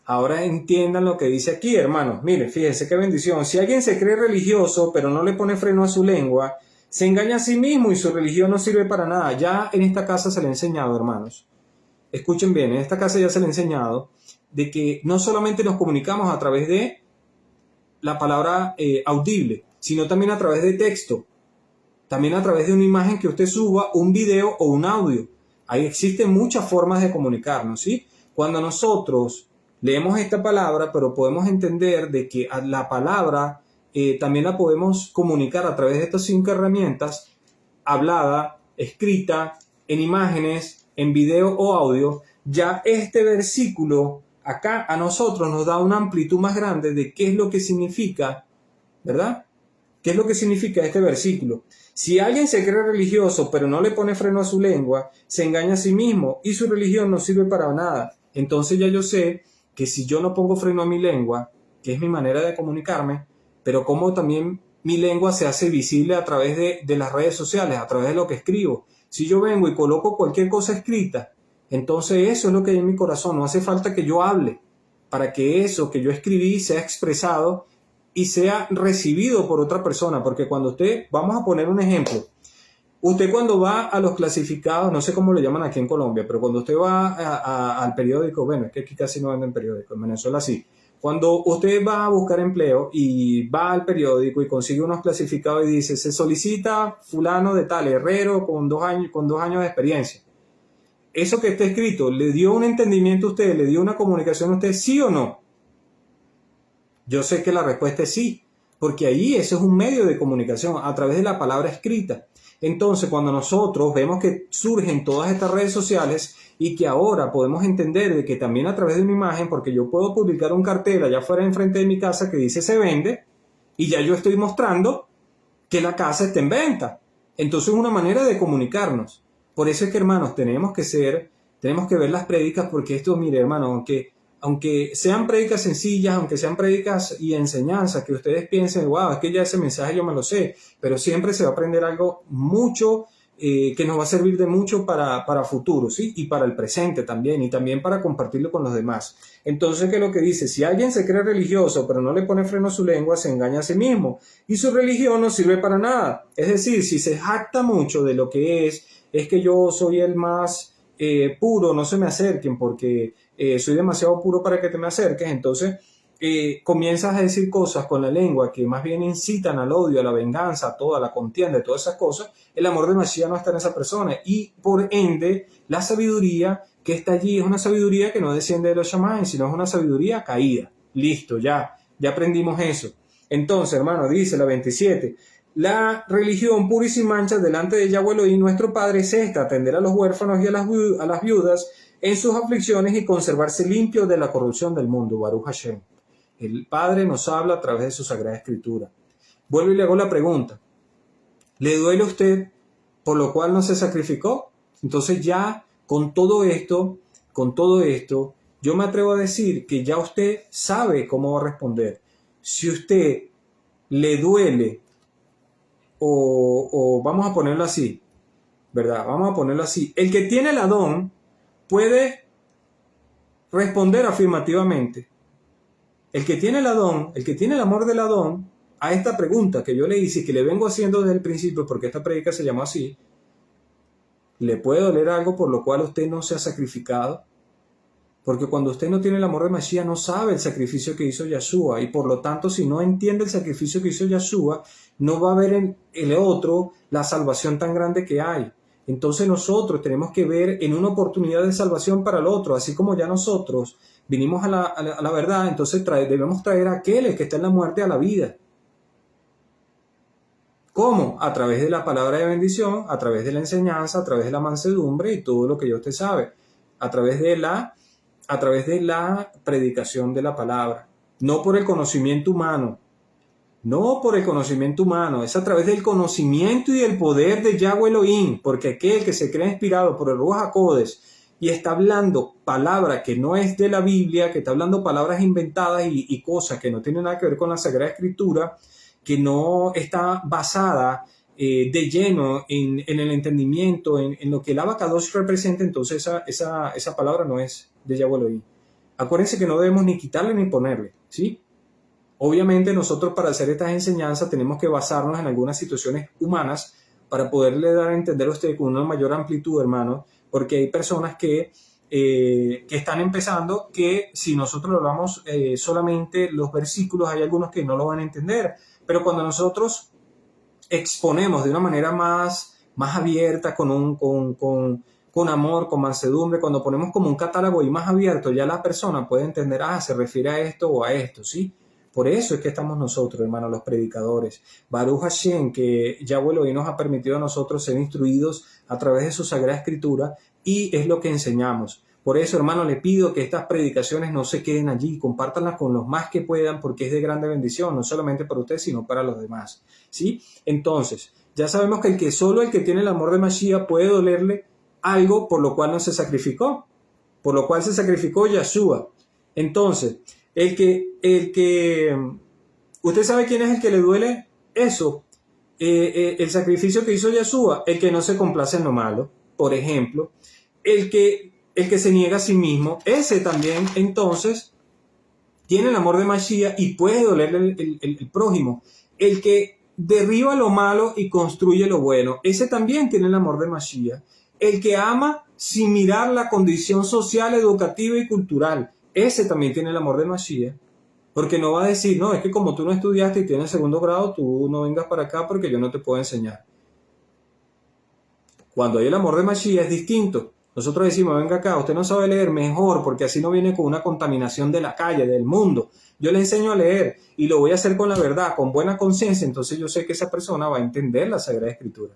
Ahora entiendan lo que dice aquí, hermanos. Miren, fíjense qué bendición. Si alguien se cree religioso, pero no le pone freno a su lengua, se engaña a sí mismo y su religión no sirve para nada. Ya en esta casa se le ha enseñado, hermanos. Escuchen bien, en esta casa ya se le ha enseñado de que no solamente nos comunicamos a través de la palabra audible, sino también a través de texto, también a través de una imagen que usted suba, un video o un audio. Ahí existen muchas formas de comunicarnos, ¿sí? Cuando nosotros leemos esta palabra, pero podemos entender de que la palabra también la podemos comunicar a través de estas 5 herramientas: hablada, escrita, en imágenes, en video o audio. Ya este versículo acá a nosotros nos da una amplitud más grande de qué es lo que significa, ¿verdad? ¿Qué es lo que significa este versículo? Si alguien se cree religioso pero no le pone freno a su lengua, se engaña a sí mismo y su religión no sirve para nada. Entonces ya yo sé que si yo no pongo freno a mi lengua, que es mi manera de comunicarme, pero como también mi lengua se hace visible a través de las redes sociales, a través de lo que escribo. Si yo vengo y coloco cualquier cosa escrita, entonces eso es lo que hay en mi corazón. No hace falta que yo hable para que eso que yo escribí sea expresado y sea recibido por otra persona. Porque cuando usted, vamos a poner un ejemplo, usted cuando va a los clasificados, no sé cómo lo llaman aquí en Colombia, pero cuando usted va al periódico, bueno, es que aquí casi no venden periódicos, en Venezuela sí. Cuando usted va a buscar empleo y va al periódico y consigue unos clasificados y dice, se solicita fulano de tal, herrero con 2 años de experiencia. Eso que está escrito, ¿le dio un entendimiento a usted? ¿Le dio una comunicación a usted? ¿Sí o no? Yo sé que la respuesta es sí, porque ahí eso es un medio de comunicación a través de la palabra escrita. Entonces, cuando nosotros vemos que surgen todas estas redes sociales y que ahora podemos entender de que también a través de una imagen, porque yo puedo publicar un cartel allá afuera enfrente de mi casa que dice se vende, y ya yo estoy mostrando que la casa está en venta. Entonces es una manera de comunicarnos. Por eso es que, hermanos, tenemos que ver las prédicas, porque esto, mire, hermano, aunque sean prédicas sencillas, aunque sean prédicas y enseñanzas que ustedes piensen, wow, es que ya ese mensaje yo me lo sé, pero siempre se va a aprender algo mucho que nos va a servir de mucho para futuro, ¿sí? Y para el presente también, y también para compartirlo con los demás. Entonces, ¿qué es lo que dice? Si alguien se cree religioso, pero no le pone freno a su lengua, se engaña a sí mismo, y su religión no sirve para nada. Es decir, si se jacta mucho de lo que es que yo soy el más puro, no se me acerquen, porque soy demasiado puro para que te me acerques, entonces comienzas a decir cosas con la lengua que más bien incitan al odio, a la venganza, a toda la contienda, todas esas cosas. El amor de Mashiach no está en esa persona, y por ende la sabiduría que está allí es una sabiduría que no desciende de los chamanes, sino es una sabiduría caída. Listo, ya aprendimos eso. Entonces, hermano, dice la 27, la religión pura y sin mancha delante de Yahweh Elohim nuestro Padre es esta: atender a los huérfanos y a las viudas en sus aflicciones y conservarse limpio de la corrupción del mundo. Baruch Hashem. El Padre nos habla a través de su Sagrada Escritura. Vuelvo y le hago la pregunta: ¿le duele a usted por lo cual no se sacrificó? Entonces ya con todo esto, yo me atrevo a decir que ya usted sabe cómo va a responder. Si usted le duele, o vamos a ponerlo así, ¿verdad? Vamos a ponerlo así. El que tiene el Adón puede responder afirmativamente. El que tiene el Adón, el que tiene el amor del Adón, a esta pregunta que yo le hice y que le vengo haciendo desde el principio, porque esta predica se llamó así, ¿le puede doler algo por lo cual usted no se ha sacrificado? Porque cuando usted no tiene el amor de Mashiach, no sabe el sacrificio que hizo Yahshua, y por lo tanto, si no entiende el sacrificio que hizo Yahshua, no va a ver en el otro la salvación tan grande que hay. Entonces nosotros tenemos que ver en una oportunidad de salvación para el otro, así como ya nosotros vinimos a la verdad, entonces debemos traer a aquel que está en la muerte a la vida. ¿Cómo? A través de la palabra de bendición, a través de la enseñanza, a través de la mansedumbre y todo lo que ya usted sabe, a través de la predicación de la palabra, no por el conocimiento humano, es a través del conocimiento y el poder de Yahweh Elohim, porque aquel que se cree inspirado por el Ruach HaKodesh y está hablando palabra que no es de la Biblia, que está hablando palabras inventadas y cosas que no tienen nada que ver con la Sagrada Escritura, que no está basada de lleno en el entendimiento, en lo que el Abacadosh representa, entonces esa palabra no es de Yahweh Elohim. Acuérdense que no debemos ni quitarle ni ponerle, ¿sí? Obviamente nosotros para hacer estas enseñanzas tenemos que basarnos en algunas situaciones humanas para poderle dar a entender a usted con una mayor amplitud, hermano, porque hay personas que están empezando, que si nosotros hablamos solamente los versículos, hay algunos que no lo van a entender, pero cuando nosotros exponemos de una manera más abierta, con amor, con mansedumbre, cuando ponemos como un catálogo y más abierto, ya la persona puede entender, se refiere a esto o a esto, ¿sí? Por eso es que estamos nosotros, hermanos, los predicadores. Baruch Hashem, que Yahweh Elohim nos ha permitido a nosotros ser instruidos a través de su Sagrada Escritura, y es lo que enseñamos. Por eso, hermano, le pido que estas predicaciones no se queden allí, compártanlas con los más que puedan, porque es de grande bendición, no solamente para usted, sino para los demás, ¿sí? Entonces, ya sabemos que solo el que tiene el amor de Mashiach puede dolerle algo por lo cual no se sacrificó, por lo cual se sacrificó Yahshua. Entonces, usted sabe quién es el que le duele eso, el sacrificio que hizo Yahshua, el que no se complace en lo malo, por ejemplo, el que se niega a sí mismo, ese también entonces tiene el amor de Mashiach y puede dolerle el prójimo. El que derriba lo malo y construye lo bueno, ese también tiene el amor de Mashiach. El que ama sin mirar la condición social, educativa y cultural, ese también tiene el amor de Mashiach. Porque no va a decir, no, es que como tú no estudiaste y tienes segundo grado, tú no vengas para acá porque yo no te puedo enseñar. Cuando hay el amor de Mashiach es distinto. Nosotros decimos, venga acá, usted no sabe leer, mejor, porque así no viene con una contaminación de la calle, del mundo. Yo le enseño a leer y lo voy a hacer con la verdad, con buena conciencia, entonces yo sé que esa persona va a entender la Sagrada Escritura.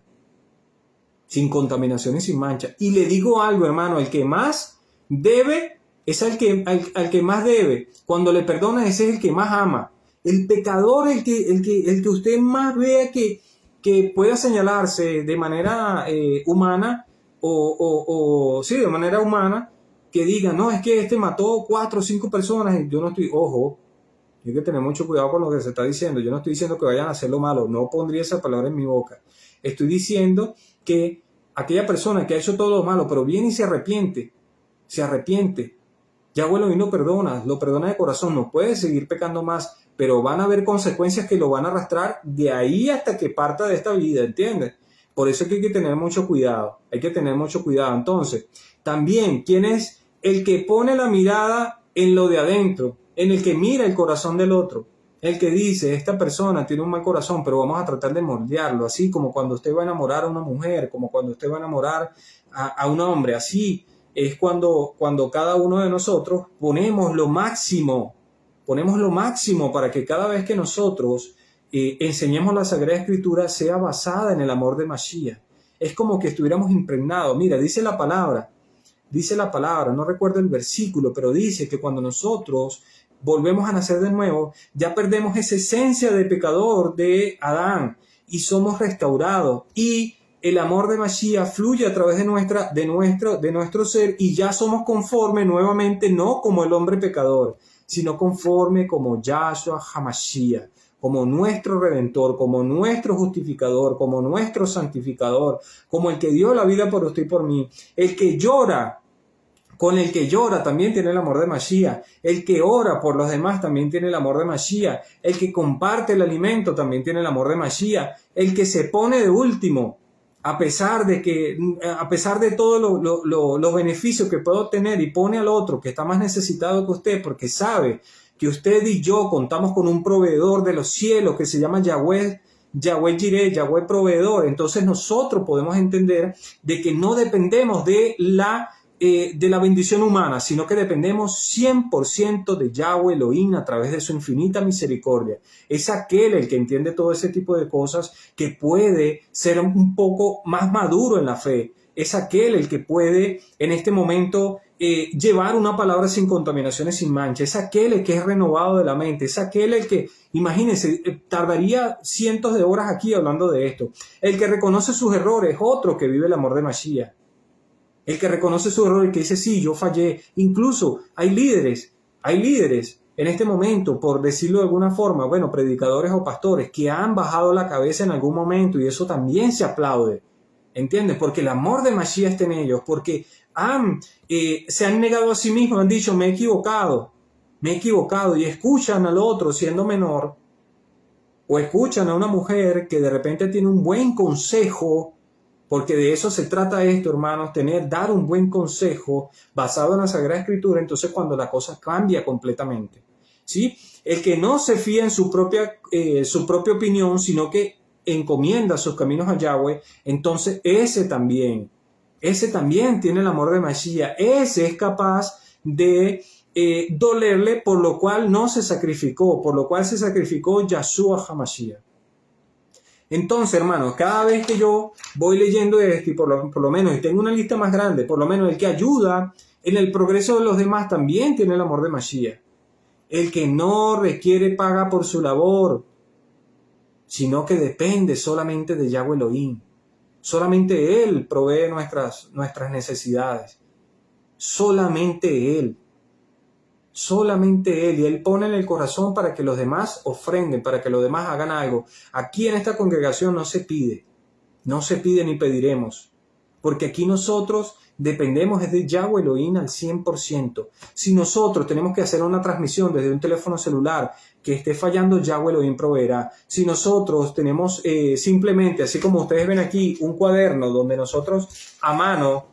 Sin contaminación y sin mancha. Y le digo algo, hermano, el que más debe es al que más debe. Cuando le perdona, ese es el que más ama. El pecador, el que usted más vea que pueda señalarse de manera humana, sí, de manera humana, que diga, no, es que este mató 4 o 5 personas, y yo no estoy, ojo, hay que tener mucho cuidado con lo que se está diciendo. Yo no estoy diciendo que vayan a hacer lo malo, no pondría esa palabra en mi boca. Estoy diciendo que aquella persona que ha hecho todo lo malo, pero viene y se arrepiente, Yahweh Elohim lo perdona de corazón, no puede seguir pecando más, pero van a haber consecuencias que lo van a arrastrar de ahí hasta que parta de esta vida, ¿entiendes? Por eso es que hay que tener mucho cuidado, Entonces, también, ¿quién es el que pone la mirada en lo de adentro, en el que mira el corazón del otro? El que dice, esta persona tiene un mal corazón, pero vamos a tratar de moldearlo, así como cuando usted va a enamorar a una mujer, como cuando usted va a enamorar a un hombre, así es cuando cada uno de nosotros ponemos lo máximo para que cada vez que nosotros enseñemos la Sagrada Escritura sea basada en el amor de Mashiach. Es como que estuviéramos impregnados. Mira, dice la palabra, no recuerdo el versículo, pero dice que cuando nosotros volvemos a nacer de nuevo, ya perdemos esa esencia de pecador de Adán y somos restaurados y el amor de Mashiach fluye a través de nuestro ser y ya somos conforme nuevamente, no como el hombre pecador, sino conforme como Yahshua HaMashiach, como nuestro Redentor, como nuestro justificador, como nuestro santificador, como el que dio la vida por usted y por mí, el que llora. Con el que llora también tiene el amor de Mashiach. El que ora por los demás también tiene el amor de Mashiach. El que comparte el alimento también tiene el amor de Mashiach. El que se pone de último, a pesar de todos los beneficios que puede obtener y pone al otro que está más necesitado que usted porque sabe que usted y yo contamos con un proveedor de los cielos que se llama Yahweh Jireh, Yahweh proveedor. Entonces nosotros podemos entender de que no dependemos de la bendición humana, sino que dependemos 100% de Yahweh Elohim a través de su infinita misericordia. Es aquel el que entiende todo ese tipo de cosas, que puede ser un poco más maduro en la fe. Es aquel el que puede en este momento llevar una palabra sin contaminaciones, sin mancha. Es aquel el que es renovado de la mente. Es aquel el que, imagínense, tardaría cientos de horas aquí hablando de esto. El que reconoce sus errores, otro que vive el amor de Mashiach. El que reconoce su error y que dice, sí, yo fallé. Incluso hay líderes en este momento, por decirlo de alguna forma, bueno, predicadores o pastores, que han bajado la cabeza en algún momento y eso también se aplaude. ¿Entiendes? Porque el amor de Mashiach está en ellos, porque se han negado a sí mismos, han dicho, me he equivocado, y escuchan al otro siendo menor, o escuchan a una mujer que de repente tiene un buen consejo. Porque de eso se trata esto, hermanos, dar un buen consejo basado en la Sagrada Escritura, entonces cuando la cosa cambia completamente, ¿sí? El que no se fía en su propia opinión, sino que encomienda sus caminos a Yahweh, entonces ese también tiene el amor de Mashiach, ese es capaz de dolerle, por lo cual se sacrificó Yahshua HaMashiach. Entonces, hermanos, cada vez que yo voy leyendo esto y por lo menos y tengo una lista más grande, por lo menos el que ayuda en el progreso de los demás también tiene el amor de Mashiach. El que no requiere paga por su labor, sino que depende solamente de Yahweh Elohim. Solamente Él provee nuestras necesidades. Solamente Él. Y Él pone en el corazón para que los demás ofrenden, para que los demás hagan algo. Aquí en esta congregación no se pide ni pediremos, porque aquí nosotros dependemos de Yahweh Elohim al 100%. Si nosotros tenemos que hacer una transmisión desde un teléfono celular que esté fallando, Yahweh Elohim proveerá. Si nosotros tenemos simplemente, así como ustedes ven aquí, un cuaderno donde nosotros a mano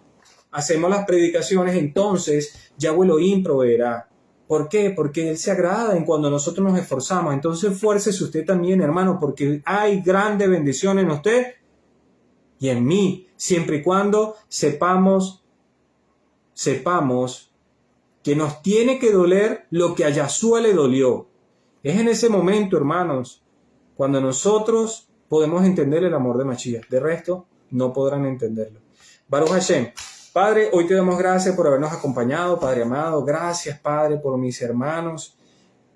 hacemos las predicaciones, entonces Yahweh Elohim proveerá. ¿Por qué? Porque Él se agrada en cuando nosotros nos esforzamos. Entonces esfuércese usted también, hermano, porque hay grande bendición en usted y en mí, siempre y cuando sepamos que nos tiene que doler lo que a Yahshua le dolió. Es en ese momento, hermanos, cuando nosotros podemos entender el amor de Mashiach. De resto, no podrán entenderlo. Baruch Hashem. Padre, hoy te damos gracias por habernos acompañado, Padre amado. Gracias, Padre, por mis hermanos.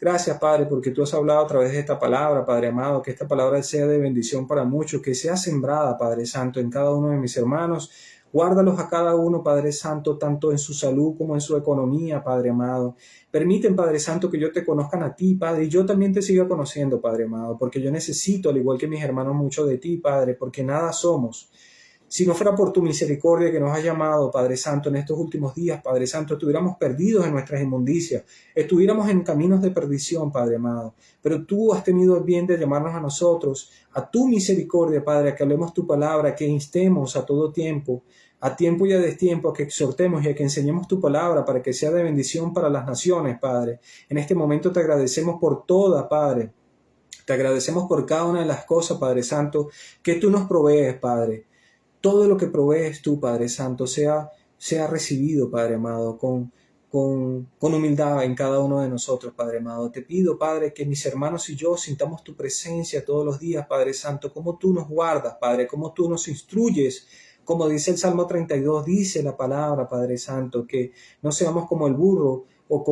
Gracias, Padre, porque tú has hablado a través de esta palabra, Padre amado, que esta palabra sea de bendición para muchos, que sea sembrada, Padre Santo, en cada uno de mis hermanos. Guárdalos a cada uno, Padre Santo, tanto en su salud como en su economía, Padre amado. Permiten, Padre Santo, que yo te conozcan a ti, Padre, y yo también te siga conociendo, Padre amado, porque yo necesito, al igual que mis hermanos, mucho de ti, Padre, porque nada somos
Si no fuera por tu misericordia que nos has llamado, Padre Santo, en estos últimos días, Padre Santo, estuviéramos perdidos en nuestras inmundicias, estuviéramos en caminos de perdición, Padre amado. Pero tú has tenido el bien de llamarnos a nosotros, a tu misericordia, Padre, a que hablemos tu palabra, que instemos a todo tiempo, a tiempo y a destiempo, a que exhortemos y a que enseñemos tu palabra para que sea de bendición para las naciones, Padre. En este momento te agradecemos por toda, Padre. Te agradecemos por cada una de las cosas, Padre Santo, que tú nos provees, Padre. Todo lo que provees tú, Padre Santo, sea recibido, Padre amado, con humildad en cada uno de nosotros, Padre amado. Te pido, Padre, que mis hermanos y yo sintamos tu presencia todos los días, Padre Santo, como tú nos guardas, Padre, como tú nos instruyes. Como dice el Salmo 32, dice la palabra, Padre Santo, que no seamos como el burro o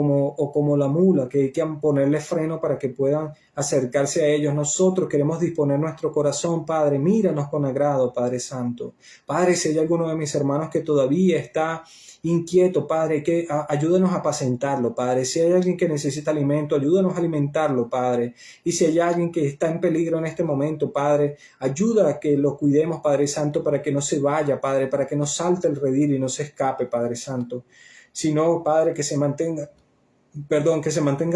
como la mula, que hay que ponerle freno para que puedan acercarse a ellos. Nosotros queremos disponer nuestro corazón, Padre. Míranos con agrado, Padre Santo. Padre, si hay alguno de mis hermanos que todavía está inquieto, Padre, que ayúdanos a apacentarlo, Padre. Si hay alguien que necesita alimento, ayúdanos a alimentarlo, Padre. Y si hay alguien que está en peligro en este momento, Padre, ayuda a que lo cuidemos, Padre Santo, para que no se vaya, Padre, para que no salte el redil y no se escape, Padre Santo. Sino, Padre, que se mantenga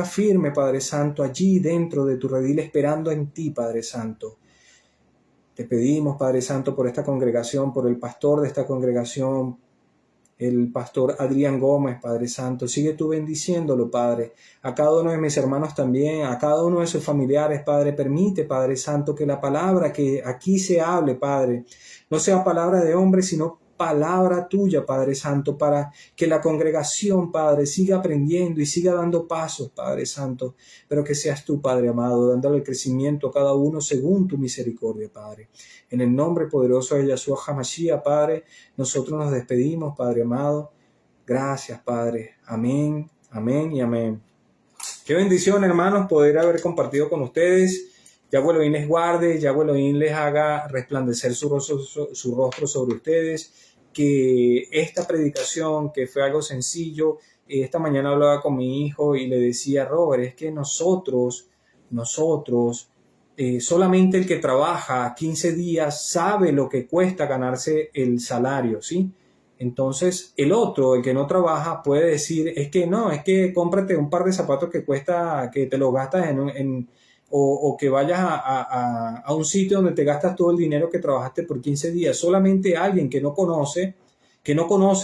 firme, Padre Santo, allí dentro de tu redil, esperando en ti, Padre Santo. Te pedimos, Padre Santo, por esta congregación, por el pastor de esta congregación, el pastor Adrián Gómez, Padre Santo. Sigue tú bendiciéndolo, Padre. A cada uno de mis hermanos también, a cada uno de sus familiares, Padre. Permite, Padre Santo, que la palabra que aquí se hable, Padre, no sea palabra de hombre, sino palabra tuya, Padre Santo, para que la congregación, Padre, siga aprendiendo y siga dando pasos, Padre Santo, pero que seas tú, Padre amado, dándole el crecimiento a cada uno según tu misericordia, Padre. En el nombre poderoso de Yeshua HaMashiach, Padre, nosotros nos despedimos, Padre amado. Gracias, Padre. Amén, amén y amén. Qué bendición, hermanos, poder haber compartido con ustedes. Yahweh Elohim les guarde, Yahweh Elohim les haga resplandecer su rostro sobre ustedes. Que esta predicación, que fue algo sencillo, esta mañana hablaba con mi hijo y le decía, Robert, es que nosotros, solamente el que trabaja 15 días sabe lo que cuesta ganarse el salario, ¿sí? Entonces, el otro, el que no trabaja, puede decir, es que cómprate un par de zapatos que cuesta, que te lo gastas o que vayas a un sitio donde te gastas todo el dinero que trabajaste por 15 días. Solamente alguien que no conoce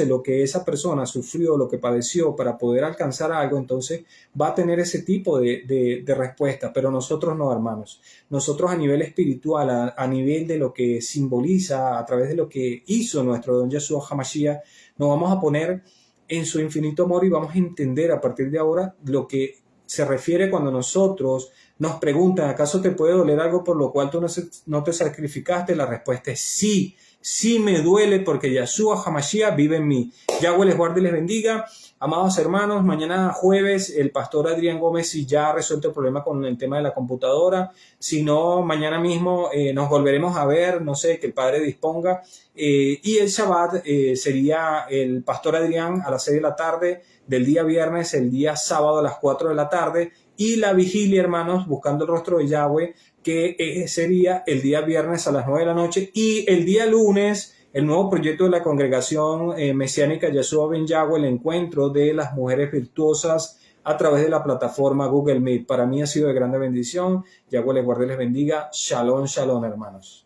lo que esa persona sufrió, lo que padeció para poder alcanzar algo, entonces va a tener ese tipo de respuesta. Pero nosotros no, hermanos. Nosotros a nivel espiritual, a nivel de lo que simboliza, a través de lo que hizo nuestro don Yeshua HaMashiach, nos vamos a poner en su infinito amor y vamos a entender a partir de ahora lo que se refiere cuando nosotros nos preguntan, ¿acaso te puede doler algo por lo cual tú no te sacrificaste? La respuesta es sí, sí me duele porque Yeshua HaMashiach vive en mí. Yahweh les guarde y les bendiga. Amados hermanos, mañana jueves el pastor Adrián Gómez, si ya ha resuelto el problema con el tema de la computadora, si no, mañana mismo nos volveremos a ver, no sé, que el Padre disponga. Y el Shabbat sería el pastor Adrián a las 6 de la tarde del día viernes, el día sábado a las 4 de la tarde, y la vigilia, hermanos, buscando el rostro de Yahweh, que sería el día viernes a las 9 de la noche, y el día lunes, el nuevo proyecto de la congregación mesiánica Yeshua Ben Yahweh, el encuentro de las mujeres virtuosas a través de la plataforma Google Meet. Para mí ha sido de grande bendición. Yahweh les guarde y les bendiga. Shalom, shalom, hermanos.